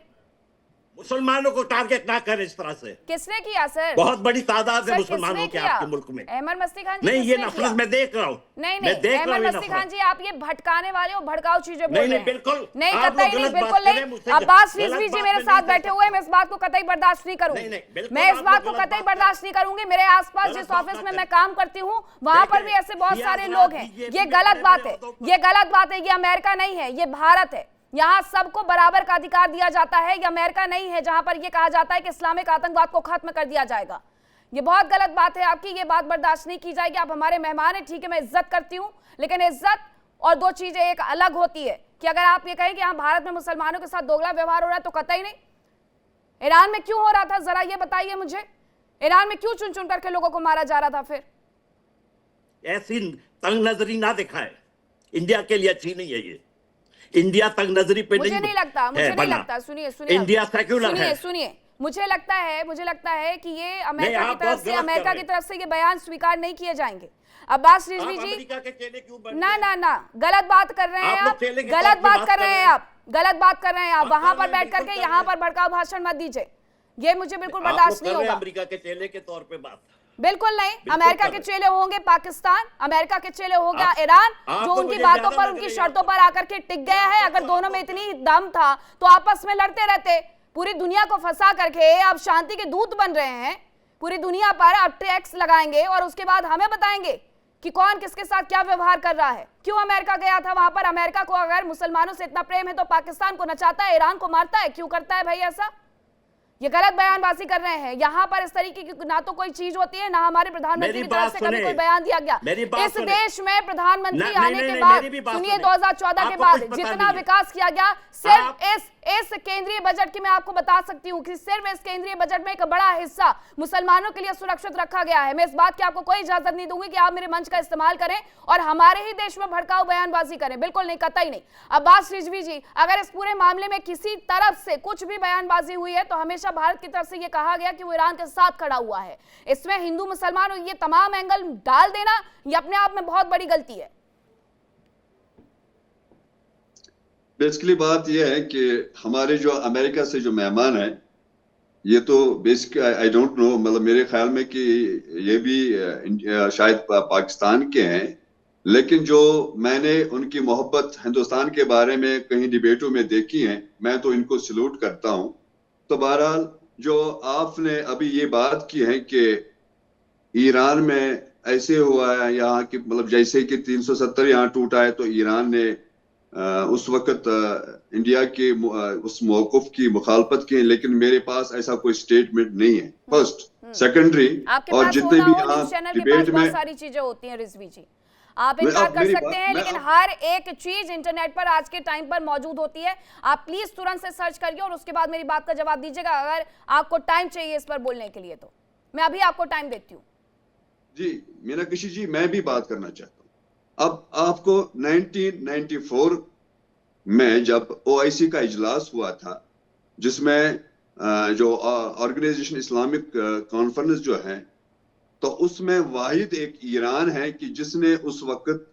मुसलमानों को टारगेट ना करें इस तरह से। किसने किया सर? बहुत बड़ी तादाद है मुसलमानों के आपके मुल्क में। अहमद मस्ती खान जी, नहीं, ये नफरत मैं देख रहा हूँ। नहीं, अहमद मस्ती खान जी, आप ये भटकाने वाले और भड़काऊ चीजें बोल रहे हैं। बिल्कुल नहीं, कतई नहीं, बिल्कुल नहीं। अब्बास रिजवी जी मेरे साथ बैठे हुए हैं, मैं इस बात को कतई बर्दाश्त नहीं करूंगी। मैं इस बात को कतई बर्दाश्त नहीं करूंगी। मेरे आसपास जिस ऑफिस में मैं काम करती हूँ, वहां पर भी ऐसे बहुत सारे लोग हैं। ये गलत बात है, ये गलत बात है। ये अमेरिका नहीं है, ये भारत है। यहाँ सबको बराबर का अधिकार दिया जाता है। ये अमेरिका नहीं है जहां पर यह कहा जाता है कि इस्लामिक आतंकवाद को खत्म कर दिया जाएगा। ये बहुत गलत बात है आपकी, ये बात बर्दाश्त नहीं की जाएगी। आप हमारे मेहमान हैं, ठीक है, मैं इज्जत करती हूं, लेकिन इज्जत और दो चीजें एक अलग होती है। कि अगर आप ये कहें कि यहाँ भारत में मुसलमानों के साथ दोगला व्यवहार हो रहा है तो कतई नहीं। ईरान में क्यों हो रहा था, जरा ये बताइए मुझे। ईरान में क्यों चुन चुन करके लोगों को मारा जा रहा था? फिर ऐसी तंग नजरी ना दिखाए, इंडिया के लिए अच्छी नहीं है ये। इंडिया तंग नजरी पे मुझे नहीं लगता, मुझे नहीं लगता। सुनिए, इंडिया सेक्युलर है। सुनिए, मुझे लगता है कि ये अमेरिका की तरफ से ये बयान स्वीकार नहीं किए जाएंगे। अब्बास रिजवी जी, ना गलत बात कर रहे हैं आप, गलत बात कर रहे हैं आप। वहां पर बैठ करके यहाँ पर भड़काऊ भाषण मत दीजिए, ये मुझे बिल्कुल बर्दाश्त नहीं होगा। अमेरिका के चेले के तौर पे बात बिल्कुल नहीं। अमेरिका के चेले होंगे पाकिस्तान, अमेरिका के चेले हो गया ईरान, जो उनकी बातों पर, उनकी शर्तों पर आकर के टिक गया है। अगर दोनों में इतनी दम था तो आपस में लड़ते रहते, पूरी दुनिया को फंसा करके अब शांति के दूत बन रहे हैं। पूरी दुनिया पर अब टैक्स लगाएंगे और उसके बाद हमें बताएंगे कि कौन किसके साथ क्या व्यवहार कर रहा है। क्यों अमेरिका गया था वहां पर? अमेरिका को अगर मुसलमानों से इतना प्रेम है तो पाकिस्तान को नचाता है, ईरान को मारता है। क्यों करता है भाई ऐसा? ये गलत बयानबाजी कर रहे हैं। यहाँ पर इस तरीके की ना तो कोई चीज होती है, ना हमारे प्रधानमंत्री की तरफ से कभी कोई बयान दिया गया। इस देश में प्रधानमंत्री आने के बाद, सुनिए, 2014 के बाद जितना विकास किया गया, सिर्फ इस केंद्रीय बजट की मैं आपको बता सकती हूँ कि सिर्फ इस केंद्रीय बजट में एक बड़ा हिस्सा मुसलमानों के लिए सुरक्षित रखा गया है। मैं इस बात की आपको कोई इजाजत नहीं दूंगी कि आप मेरे मंच का इस्तेमाल करें और हमारे ही देश में भड़काऊ बयानबाजी करें। बिल्कुल नहीं, कतई नहीं। अब्बास रिजवी जी, अगर इस पूरे मामले में किसी तरफ से कुछ भी बयानबाजी हुई है तो हमेशा भारत की तरफ से यह कहा गया कि वो ईरान के साथ खड़ा हुआ है। इसमें हिंदू मुसलमान और ये तमाम एंगल डाल देना, ये अपने आप में बहुत बड़ी गलती है। बेसिकली बात यह है कि हमारे जो अमेरिका से जो मेहमान हैं, ये तो बेसिक आई डोंट नो, मतलब मेरे ख्याल में कि ये भी शायद पाकिस्तान के हैं, लेकिन जो मैंने उनकी मोहब्बत हिंदुस्तान के बारे में कहीं डिबेटों में देखी है, मैं तो इनको सल्यूट करता हूं। तो बहरहाल जो आपने अभी ये बात की है कि ईरान में ऐसे हुआ है यहाँ की, मतलब जैसे कि 370 यहाँ टूटा है, तो ईरान ने उस वक्त इंडिया के उस मौक़िफ़ की मुखालफत की, लेकिन मेरे पास ऐसा कोई स्टेटमेंट नहीं है। फर्स्ट, सेकेंडरी, और जितने भी यहाँ डिबेट में सारी चीजें होती हैं रिजवी जी, आप इनकार कर सकते हैं, लेकिन हर एक चीज इंटरनेट पर आज के टाइम पर मौजूद होती है। आप प्लीज तुरंत से सर्च करिए और उसके बाद मेरी बात का जवाब दीजिएगा। अगर आपको टाइम चाहिए इस पर बोलने के लिए तो मैं अभी आपको टाइम देती हूँ। जी मीनाक्षी जी, मैं भी बात करना चाहता हूँ। अब आपको 1994 में जब OIC का इजलास हुआ था, जिसमें जो ऑर्गेनाइजेशन इस्लामिक कॉन्फ्रेंस जो है, तो उसमें वाहिद एक ईरान है कि जिसने उस वक्त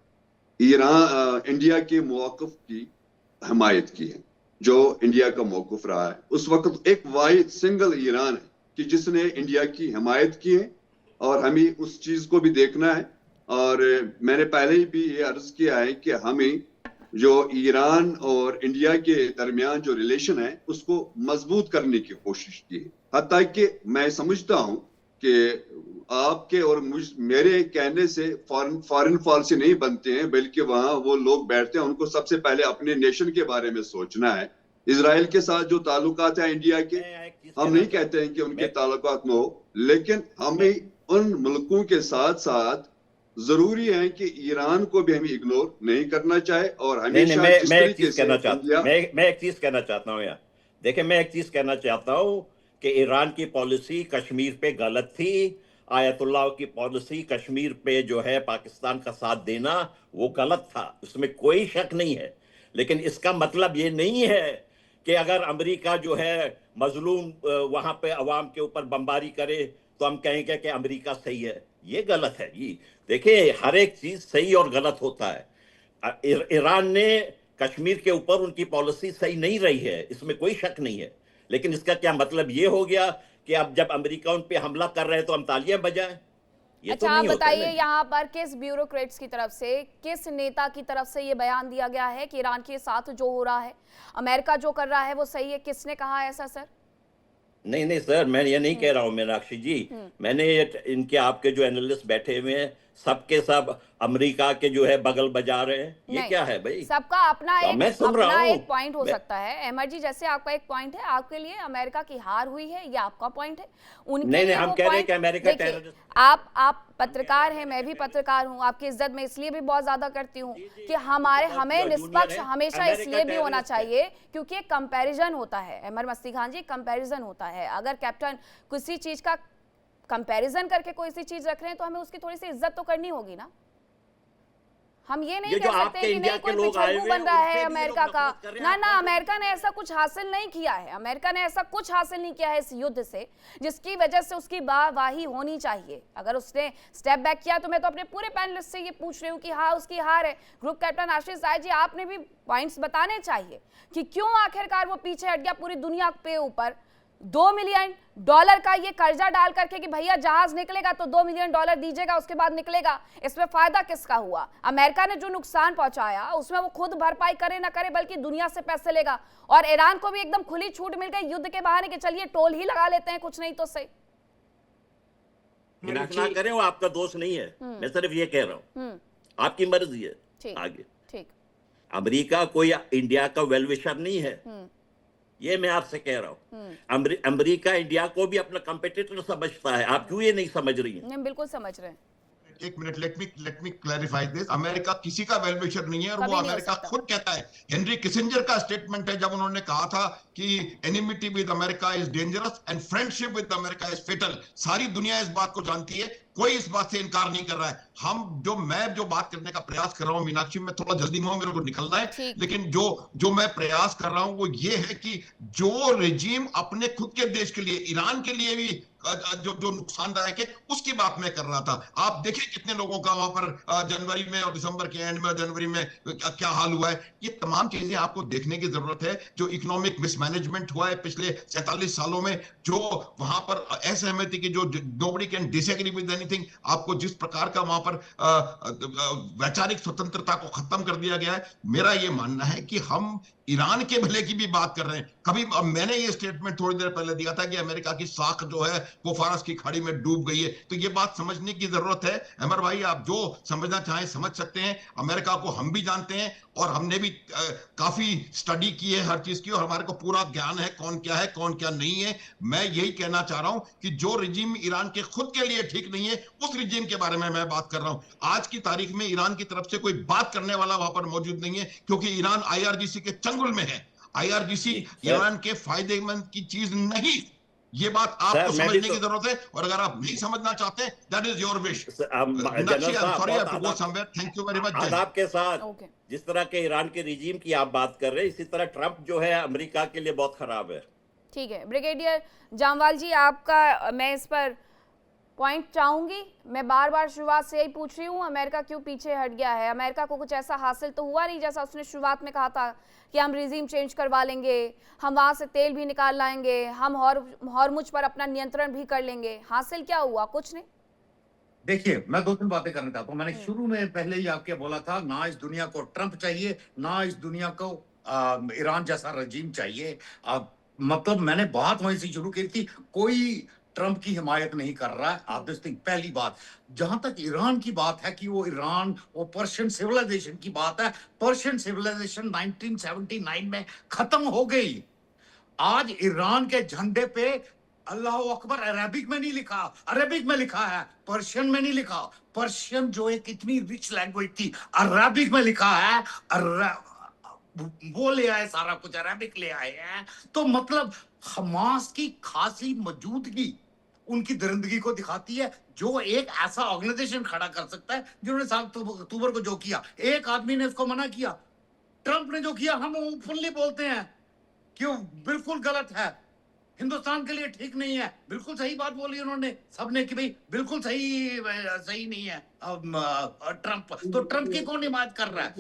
इंडिया के मौक़िफ़ की हमायत की है, जो इंडिया का मौक़िफ़ रहा है। उस वक्त एक वाहिद सिंगल ईरान है कि जिसने इंडिया की हमायत की है, और हमें उस चीज को भी देखना है। और मैंने पहले ही भी ये अर्ज किया है कि हमें जो ईरान और इंडिया के दरमियान जो रिलेशन है उसको मजबूत करने की कोशिश की है। हत्ता कि मैं समझता हूं कि आपके और मेरे कहने से फॉरेन पॉलिसी नहीं बनते हैं, बल्कि वहां वो लोग बैठते हैं, उनको सबसे पहले अपने नेशन के बारे में सोचना है। इजराइल के साथ जो ताल्लुकात है इंडिया के, हम नहीं कहते हैं कि उनके ताल्लुकात न हो, लेकिन हमें उन मुल्कों के साथ साथ जरूरी है कि ईरान को भी हमें इग्नोर नहीं करना चाहे। और हमेशा मैं एक चीज कहना चाहता हूँ यार, देखिए मैं एक चीज कहना चाहता हूँ कि ईरान की पॉलिसी कश्मीर पे गलत थी। आयतुल्लाह की पॉलिसी कश्मीर पे जो है पाकिस्तान का साथ देना, वो गलत था, उसमें कोई शक नहीं है। लेकिन इसका मतलब ये नहीं है कि अगर अमेरिका जो है मजलूम वहां पे अवाम के ऊपर बमबारी करे तो हम कहेंगे कि अमेरिका सही है। ये गलत है जी। देखिए, हर एक चीज सही और गलत होता है। ईरान ने कश्मीर के ऊपर उनकी पॉलिसी सही नहीं रही है, इसमें कोई शक नहीं है। लेकिन इसका क्या मतलब ये हो गया कि अब जब अमेरिका उन पे हमला कर रहे हैं तो हम तालियां बजाएं? अच्छा, आप बताइए यहाँ पर किस ब्यूरोक्रेट्स की तरफ से, किस नेता की तरफ से ये बयान दिया गया है कि ईरान के साथ जो हो रहा है, अमेरिका जो कर रहा है वो सही है? किसने कहा है ऐसा सर? नहीं सर, मैं ये नहीं कह रहा हूं मीनाक्षी जी। मैंने इनके आपके जो एनालिस्ट बैठे हुए हैं, सबके सब अमेरिका के जो है बगल बजा रहे हैं। ये क्या है भाई? सबका अपना एक पॉइंट हो सकता है। अहमद जी, जैसे आपका एक पॉइंट है, आपके लिए अमेरिका की हार हुई है, ये आपका पॉइंट है। नहीं, हम कह रहे हैं कि अमेरिका टेररिस्ट। आप पत्रकार हैं, मैं भी पत्रकार हूं, आपकी इज्जत मैं इसलिए भी बहुत ज्यादा करती हूं कि हमें निष्पक्ष हमेशा इसलिए भी होना चाहिए क्योंकि एक कंपैरिजन होता है। अमर मस्ती खान जी, कंपैरिजन होता है। अगर कैप्टन किसी चीज का कंपैरिजन करके कोई सी चीज रख रहे हैं तो हमें उसकी थोड़ी सी इज्जत तो करनी होगी ना। हम ये नहीं कह सकते कि नहीं कोई पिछड़ू बन रहा है अमेरिका का। ना, अमेरिका ने ऐसा कुछ हासिल नहीं किया है। अमेरिका ने ऐसा कुछ हासिल नहीं किया है इस युद्ध से जिसकी वजह से उसकी वाहवाही होनी चाहिए। अगर उसने स्टेप बैक किया तो मैं तो अपने पूरे पैनलिस्ट से ये पूछ रही हूँ कि हाँ, उसकी हार है। ग्रुप कैप्टन आशीष राय जी, आपने भी पॉइंट्स बताने चाहिए कि क्यों आखिरकार वो पीछे हट गया पूरी दुनिया पे ऊपर। $2 मिलियन का ये कर्जा डाल करके कि भैया जहाज निकलेगा तो $2 मिलियन दीजिएगा, उसके बाद निकलेगा। इसमें फायदा किसका हुआ? अमेरिका ने जो नुकसान पहुंचाया उसमें वो खुद भरपाई करे ना करे, बल्कि दुनिया से पैसे लेगा। और ईरान को भी एकदम खुली छूट मिल गई युद्ध के बहाने कि चलिए टोल ही लगा लेते हैं, कुछ नहीं तो सही। ना करें, वो आपका दोष नहीं है। मैं सिर्फ ये कह रहा हूँ, आपकी मर्जी है। आगे ठीक, अमेरिका कोई इंडिया का वेल विशर नहीं है, ये मैं आपसे कह रहा हूँ। अमेरिका इंडिया को भी अपना कंपेटिटर समझता है। आप क्यों ये नहीं समझ रही हैं? बिल्कुल समझ रहे हैं। एक minute, let me clarify this. America किसी का वेल विशर नहीं है, और वो अमेरिका खुद कहता है। हेनरी किसिंजर का स्टेटमेंट है जब उन्होंने कहा था कि enmity with America is dangerous and friendship with America is fatal. सारी दुनिया इस बात को जानती है, कोई इस बात से इनकार नहीं कर रहा है। मैं जो बात करने का प्रयास कर रहा हूं मीनाक्षी, मैं थोड़ा जल्दी में हूं, मेरे को निकलना है, लेकिन जो मैं प्रयास कर रहा हूं वो ये है कि जो रेजिम अपने खुद के देश के लिए, ईरान के लिए भी जो जो नुकसानदायक है उसकी बात मैं कर रहा था। आप देखें कितने लोगों का वहां पर जनवरी में और दिसंबर के एंड में और जनवरी में क्या हाल हुआ है। ये तमाम चीजें आपको देखने की जरूरत है। जो इकोनॉमिक मिसमैनेजमेंट हुआ है पिछले 47 सालों में, जो वहां पर असहमति की, जो nobody can disagree with anything, आपको जिस प्रकार का वहां पर वैचारिक स्वतंत्रता को खत्म कर दिया गया है। मेरा ये मानना है कि हम ईरान के भले की भी बात कर रहे हैं। कभी मैंने ये स्टेटमेंट थोड़ी देर पहले दिया था कि अमेरिका की साख जो है वो फारस की खाड़ी में डूब गई है, तो ये बात समझने की जरूरत है। अमर भाई, आप जो समझना चाहें समझ सकते हैं। अमेरिका को हम भी जानते हैं और हमने भी काफी स्टडी की है हर चीज की, और हमारे को पूरा ज्ञान है कौन क्या है कौन क्या नहीं है। मैं यही कहना चाह रहा हूं कि जो रिजीम ईरान के खुद के लिए ठीक नहीं है, उस रिजीम के बारे में मैं बात कर रहा हूं। आज की तारीख में ईरान की तरफ से कोई बात करने वाला वहां पर मौजूद नहीं है, क्योंकि ईरान आईआरजीसी के चंगुल में है। आईआरजीसी ईरान के फायदेमंद की चीज नहीं। ये बात आपको समझने की जरूरत है, और अगर आप नहीं समझना चाहते, that is your wish. Thank you very much. आदाब के साथ जिस तरह के ईरान के रिजीम की आप बात कर रहे हैं, इसी तरह ट्रंप जो है अमेरिका के लिए बहुत खराब है। ठीक है ब्रिगेडियर जामवाल जी, आपका मैं इस पर पॉइंट चाहूंगी। मैं बार बार शुरुआत से यही पूछ रही हूँ, अमेरिका क्यों पीछे हट गया है? अमेरिका को कुछ ऐसा हासिल तो हुआ नहीं जैसा उसने शुरुआत में कहा था कि हम रिजीम चेंज करवा लेंगे, हम वहां से तेल भी निकाल लाएंगे, हम हॉर्मुज पर अपना नियंत्रण भी कर लेंगे। हासिल क्या हुआ? कुछ नहीं। देखिए, मैं 2-3 बातें करना चाहता हूँ। मैंने शुरू में पहले ही आपके बोला था, ना इस दुनिया को ट्रंप चाहिए, ना इस दुनिया को ईरान जैसा रजीम चाहिए। मतलब मैंने बात वहीं से शुरू की थी। कोई ट्रंप की हिमायत नहीं कर रहा है। आप पहली बात, जहां तक ईरान की बात है कि वो ईरान, वो पर्शियन सिविलाइजेशन की बात है, पर्शियन सिविलाइजेशन 1979 में खत्म हो गई। आज ईरान के झंडे पे अल्लाह अकबर अरबिक में नहीं लिखा, अरबिक में लिखा है, पर्शियन में नहीं लिखा। पर्शियन जो एक इतनी रिच लैंग्वेज थी, अरबिक में लिखा है। वो ले आए, सारा कुछ अरबिक ले आए हैं। तो मतलब हमास की खासी मौजूदगी उनकी दरिंदगी को दिखाती है। जो एक ऐसा ऑर्गेनाइजेशन खड़ा कर सकता है, जिन्होंने 7 अक्टूबर को जो किया, एक आदमी ने उसको मना किया। ट्रंप ने जो किया, हम ओपनली बोलते हैं कि वो बिल्कुल गलत है, हिंदुस्तान के लिए ठीक नहीं है। बिल्कुल सही बात बोली उन्होंने सबने कि भाई बिल्कुल सही नहीं है ट्रंप। तो ट्रंप की कौन हिमायत कर रहा है?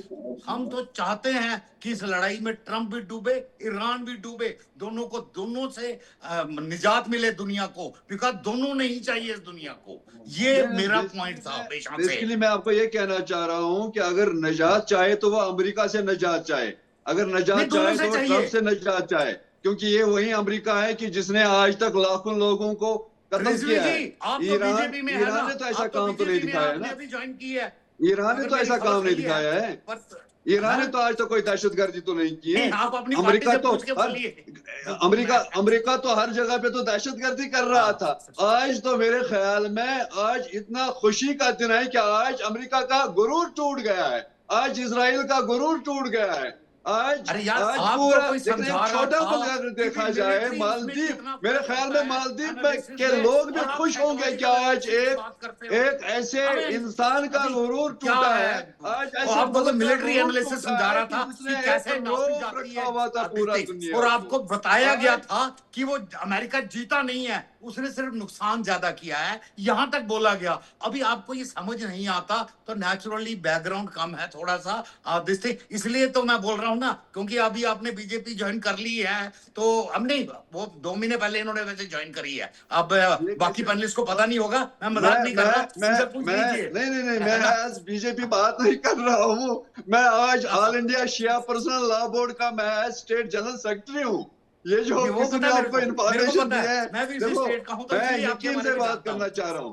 हम तो चाहते हैं कि इस लड़ाई में ट्रंप भी डूबे, ईरान भी डूबे, दोनों से निजात मिले दुनिया को, बिकॉज दोनों नहीं चाहिए इस दुनिया को। ये मेरा पॉइंट था हमेशा से। इसलिए मैं आपको ये कहना चाह रहा हूं कि अगर निजात चाहे तो वो अमेरिका से निजात चाहे, अगर निजात चाहे तो ट्रंप से निजात चाहे, क्योंकि ये वही अमेरिका है कि जिसने आज तक लाखों लोगों को कत्ल किया है। ईरान ने तो ऐसा काम तो नहीं दिखाया है ना। ईरान ने तो ऐसा काम नहीं दिखाया है। ईरान ने तो आज तक कोई दहशतगर्दी तो नहीं की है। अमेरिका तो हर जगह पे तो दहशतगर्दी कर रहा था। आज तो मेरे ख्याल में आज इतना खुशी का दिन है कि आज अमेरिका का गुरूर टूट गया है, आज इजराइल का गुरूर टूट गया है। आज पूरा छोटा को अगर देखा जाए, मालदीव, मेरे ख्याल में मालदीव के लोग भी खुश होंगे कि आज एक ऐसे इंसान का गुरूर टूटा है। आज ऐसे मिलिट्री एनालिसिस समझा रहा था कि कैसे रखा हुआ था पूरा दुनिया, और आपको बताया गया था कि वो अमेरिका जीता नहीं है, उसने सिर्फ नुकसान ज्यादा किया है, यहां तक बोला गया। अभी आपको ये समझ नहीं आता तो नेचुरली बैकग्राउंड कम है थोड़ा सा इसलिए तो मैं बोल रहा हूं ना, क्योंकि अभी आपने बीजेपी ज्वाइन कर ली है। तो हमने वो 2 महीने पहले इन्होंने वैसे ज्वाइन करी है। अब बाकी पैनलिस्ट को पता नहीं होगा, मैं मजाक नहीं कर रहा। नहीं, मैं आज बीजेपी बात नहीं कर रहा हूँ। मैं आज ऑल इंडिया शिया पर्सनल लॉ बोर्ड का मैं आज स्टेट जनरल सेक्रेटरी हूँ। ये जो किसने आपको इन्फॉर्मेशन दी है, देखो मैं यकीन से बात करना चाह रहा हूँ।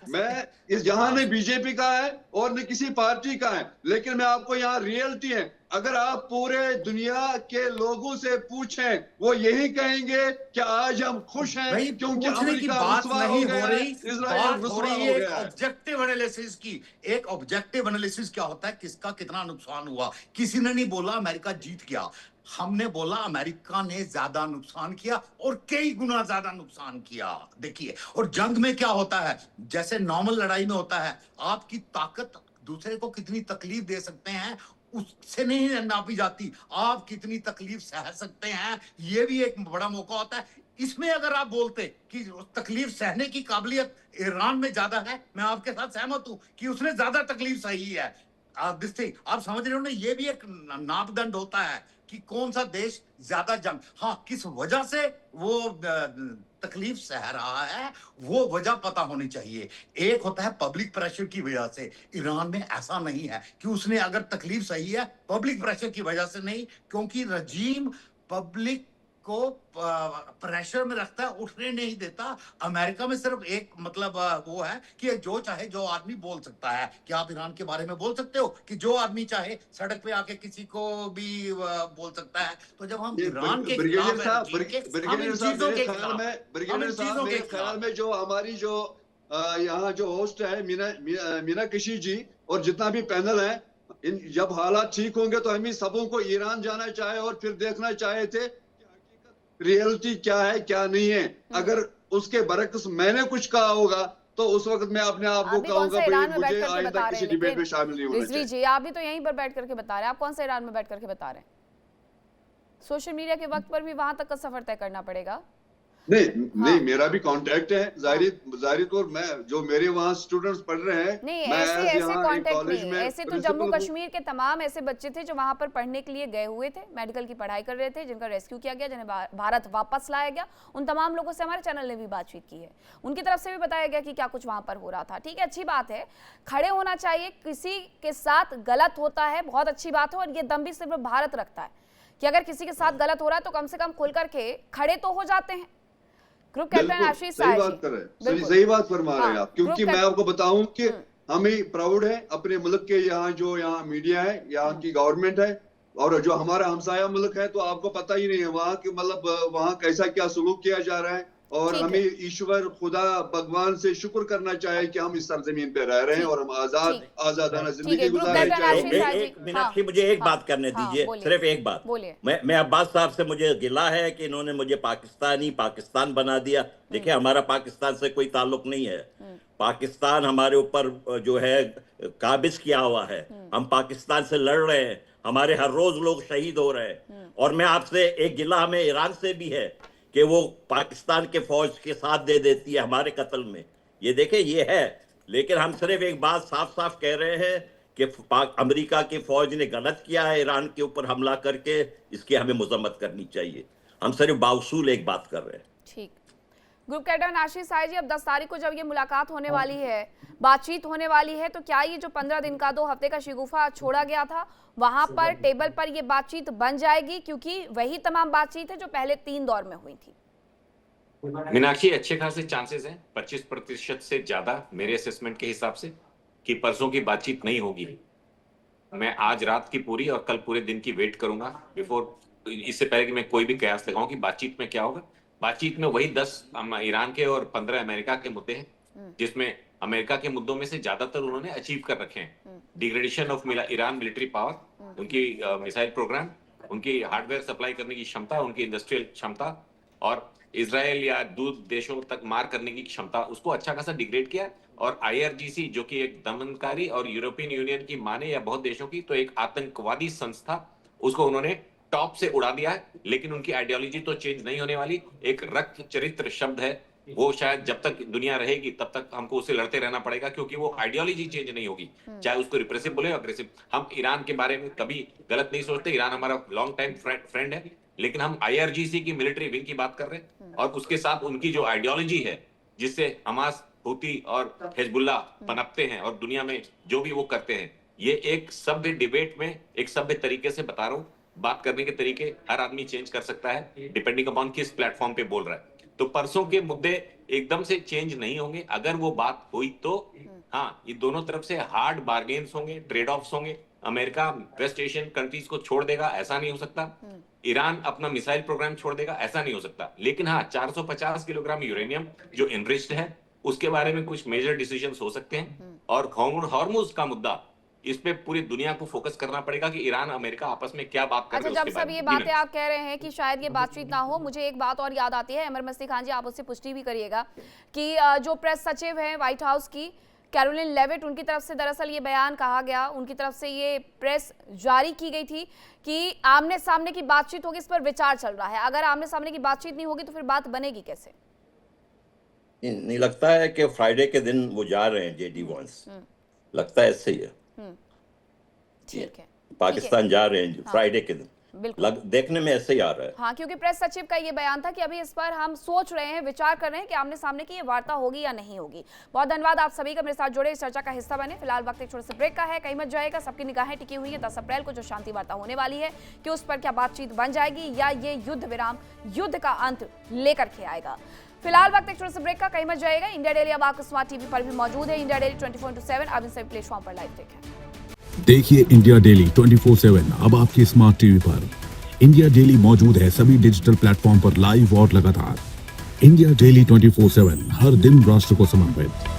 मैं इस यहाँ नहीं बीजेपी का है और न किसी पार्टी का है, लेकिन मैं आपको यहाँ रियलिटी है। अगर आप पूरे दुनिया के लोगों से पूछें, वो यही कहेंगे कि आज हम खुश हैं क्योंकि अमेरिका रुसवा हो गया है, इजराइल रुसवा हो गया है। ऑब्जेक्टिव एनालिसिस की एक ऑब्जेक्टिव एनालिसिस क्या होता है, किसका कितना नुकसान हुआ। किसी ने नहीं बोला अमेरिका जीत गया, हमने बोला अमेरिका ने ज्यादा नुकसान किया और कई गुना ज्यादा नुकसान किया। देखिए, और जंग में क्या होता है, जैसे नॉर्मल लड़ाई में होता है, आपकी ताकत दूसरे को कितनी तकलीफ दे सकते हैं उससे नहीं नापी जाती, आप कितनी तकलीफ सह सकते हैं, ये भी एक बड़ा मौका होता है। इसमें अगर आप बोलते कि तकलीफ सहने की काबिलियत ईरान में ज्यादा है, मैं आपके साथ सहमत हूं कि उसने ज्यादा तकलीफ सही है। आप समझ रहे हो ना, ये भी एक नापदंड होता है कि कौन सा देश ज्यादा जंग, हाँ किस वजह से वो तकलीफ सह रहा है, वो वजह पता होनी चाहिए। एक होता है पब्लिक प्रेशर की वजह से, ईरान में ऐसा नहीं है कि उसने अगर तकलीफ सही है पब्लिक प्रेशर की वजह से नहीं, क्योंकि रजीम पब्लिक को प्रेशर में रखता है, उठने नहीं देता। अमेरिका में सिर्फ एक मतलब वो है कि जो चाहे जो आदमी बोल सकता है। क्या आप ईरान के बारे में बोल सकते हो कि जो आदमी चाहे सड़क पे आके किसी को भी बोल सकता है? तो जब हम ईरान के ब्रिगेडियर खिलाफ साहब, हैं, ब्रिगेडियर साहब, मेरे ख्याल में जो हमारी जो यहाँ जो होस्ट है मीनाक्षी जी और जितना भी पैनल है, इन जब हालात ठीक होंगे तो हम ही सबों को ईरान जाना चाहे और फिर देखना चाहे थे रियलिटी क्या है क्या नहीं है। अगर उसके बरक्स मैंने कुछ कहा होगा तो उस वक्त मैं अपने आप को कहूंगा भाई मुझे आइंदा किसी डिबेट में शामिल नहीं होना रिजवी चाहिए। जी, आप भी तो यहीं पर बैठ करके बता रहे हैं, आप कौन सा ईरान में बैठ करके बता रहे हैं? सोशल मीडिया के वक्त पर भी वहां तक का सफर तय करना पड़ेगा। नहीं, मेरा भी कांटेक्ट है जाहिर तौर, मैं जो मेरे वहाँ स्टूडेंट्स पढ़ रहे हैं, नहीं, मैं ऐसे यहाँ कांटेक्ट कॉलेज नहीं, में ऐसे तो प्रिंसिपल जम्मू हूँ। कश्मीर के तमाम ऐसे बच्चे थे जो वहां पर पढ़ने के लिए गए हुए थे, मेडिकल की पढ़ाई कर रहे थे, जिनका रेस्क्यू किया गया, जिन्हें भारत वापस लाया गया। उन तमाम लोगों से हमारे चैनल ने भी बातचीत की है, उनकी तरफ से भी बताया गया कि क्या कुछ वहां पर हो रहा था। ठीक है, अच्छी बात है, खड़े होना चाहिए, किसी के साथ गलत होता है बहुत अच्छी बात है, और ये दम भी सिर्फ भारत रखता है कि अगर किसी के साथ गलत हो रहा है तो कम से कम खुल करके खड़े तो हो जाते हैं। ग्रुप कैप्टन आशीष सही बात कर रहे हैं, सही बात फरमा रहे हैं आप, क्योंकि मैं आपको बताऊं कि हम ही प्राउड है अपने मुल्क के, यहाँ मीडिया है, यहाँ की गवर्नमेंट है, और जो हमारा हमसाया मुल्क है तो आपको पता ही नहीं है वहाँ की मतलब वहाँ कैसा क्या सलूक किया जा रहा है। और हमें ईश्वर खुदा भगवान से शुक्र करना चाहिए कि हम इस सरजमीन पे रह रहे हैं और हम आजादाना जिंदगी गुजार रहे हैं। मीनाक्षी, मुझे एक बात करने दीजिए, सिर्फ एक बात। मैं अब्बास साहब से मुझे गिला है कि इन्होंने मुझे पाकिस्तान बना दिया। देखिए, हमारा पाकिस्तान से कोई ताल्लुक नहीं है। पाकिस्तान हमारे ऊपर जो है काबिज किया हुआ है, हम पाकिस्तान से लड़ रहे हैं, हमारे हर रोज लोग शहीद हो रहे हैं। और मैं आपसे एक गिला हमें ईरान से भी है कि वो पाकिस्तान के फौज के साथ दे देती है हमारे कत्ल में। ये देखें, ये है। लेकिन हम सिर्फ एक बात साफ साफ कह रहे हैं कि अमेरिका की फौज ने गलत किया है ईरान के ऊपर हमला करके, इसकी हमें मजम्मत करनी चाहिए। हम सिर्फ बावसूल एक बात कर रहे हैं। ठीक, ग्रुप कैप्टन आशीष साय जी, अब 10 तारीख को जब ये मुलाकात होने वाली है, बातचीत होने वाली है, तो क्या ये जो 15 दिन का 2 हफ्ते का शिगुफा छोड़ा गया था, वहां पर टेबल पर ये बातचीत बन जाएगी? क्योंकि वही तमाम बातचीत है जो पहले 3 दौर में हुई थी। मीनाक्षी, अच्छे खासे चांसेस हैं, 25% से ज्यादा मेरे असेसमेंट के हिसाब से, कि परसों की बातचीत नहीं होगी। मैं आज रात की पूरी और कल पूरे दिन की वेट करूंगा इससे पहले कि मैं कोई भी कयास लगाऊं कि बातचीत में क्या होगा। बातचीत में वही 10 ईरान के और 15 अमेरिका के मुद्दे हैं, जिसमें अमेरिका के मुद्दों में से ज्यादातर उन्होंने अचीव कर रखे हैं। Degradation of Iran military power, उनकी मिसाइल प्रोग्राम, उनकी हार्डवेयर सप्लाई करने की क्षमता, उनकी इंडस्ट्रियल क्षमता, और इजराइल या दूसरे देशों तक मार करने की क्षमता, उसको अच्छा खासा डिग्रेड किया। और IRGC जो कि एक दमनकारी और यूरोपियन यूनियन की माने या बहुत देशों की तो एक आतंकवादी संस्था, उसको उन्होंने टॉप से उड़ा दिया है। लेकिन उनकी आइडियोलॉजी तो चेंज नहीं होने वाली। एक रक्त चरित्र शब्द है, वो शायद जब तक दुनिया रहेगी तब तक हमको उससे लड़ते रहना पड़ेगा, क्योंकि वो आइडियोलॉजी चेंज नहीं होगी, चाहे उसको रिप्रेसिव बोले अग्रेसिव। हम ईरान के बारे में कभी गलत नहीं सोचते, ईरान हमारा लॉन्ग टाइम फ्रेंड है, लेकिन हम IRGC की मिलिट्री विंग की बात कर रहे हैं, और उसके साथ उनकी जो आइडियोलॉजी है, जिससे हमास, हुती और हिजबुल्लाह पनपते हैं और दुनिया में जो भी वो करते हैं, ये एक सभ्य डिबेट में एक सभ्य तरीके से बता रहा हूँ। बात करने के तरीके हर आदमी चेंज कर सकता है डिपेंडिंग अपॉन किस प्लेटफॉर्म पे बोल रहा है। तो परसों के मुद्दे एकदम से चेंज नहीं होंगे। अगर वो बात हुई तो हाँ, ये दोनों तरफ से हार्ड बार्गेन्स होंगे, ट्रेड ऑफ्स होंगे। अमेरिका वेस्ट एशियन कंट्रीज को छोड़ देगा, ऐसा नहीं हो सकता। ईरान अपना मिसाइल प्रोग्राम छोड़ देगा, ऐसा नहीं हो सकता। लेकिन हाँ, 450 किलोग्राम यूरेनियम जो एनरिच्ड है, उसके बारे में कुछ मेजर डिसीजंस हो सकते हैं। और हॉर्मुज का मुद्दा, इस पे पूरी दुनिया को फोकस करना पड़ेगा कि ईरान अमेरिका आपस में क्या बात कर रहे हैं। अच्छा, जब सब ये बातें आप कह रहे हैं कि शायद ये बातचीत ना हो, मुझे एक बात और याद आती है, अमर मस्ती खान जी, आप उससे पुष्टि भी करिएगा कि जो प्रेस सचिव है व्हाइट हाउस की, कैरोलिन लेविट, उनकी तरफ से दरअसल ये बयान कहा गया, उनकी तरफ से ये प्रेस जारी की गई थी कि आमने सामने की बातचीत होगी, इस पर विचार चल रहा है। अगर आमने सामने की बातचीत नहीं होगी तो फिर बात बनेगी कैसे? नहीं लगता है कि फ्राइडे के दिन वो जा रहे हैं जेडी वॉन्स, लगता है ऐसे ही है। ठीक है, पाकिस्तान जा रहे हैं फ्राइडे के दिन, देखने में ऐसे ही आ रहा है। हाँ, क्योंकि प्रेस सचिव का ये बयान था कि अभी इस पर हम सोच रहे हैं, विचार कर रहे हैं कि आमने सामने की ये वार्ता होगी या नहीं होगी। बहुत धन्यवाद आप सभी का मेरे साथ जुड़े, इस चर्चा का हिस्सा बने। फिलहाल वक्त एक छोटे से ब्रेक का है, कहीं मत जाएगा। सबकी निगाहें टिकी हुई है 10 अप्रैल को जो शांति वार्ता होने वाली है कि उस पर क्या बातचीत बन जाएगी या ये युद्ध विराम, युद्ध का अंत लेकर के आएगा। फिलहाल वक्त एक छोटे से ब्रेक का, कहीं मत जाएगा। इंडिया डेली अब आपको स्मार्ट टीवी पर भी मौजूद है। इंडिया डेली 24/7 अब इन सभी प्लेटफॉर्म पर लाइव देखें। देखिए इंडिया डेली 24/7 अब आपकी स्मार्ट टीवी पर। इंडिया डेली मौजूद है सभी डिजिटल प्लेटफॉर्म पर लाइव और लगातार। इंडिया डेली 24/7 हर दिन राष्ट्र को समर्पित।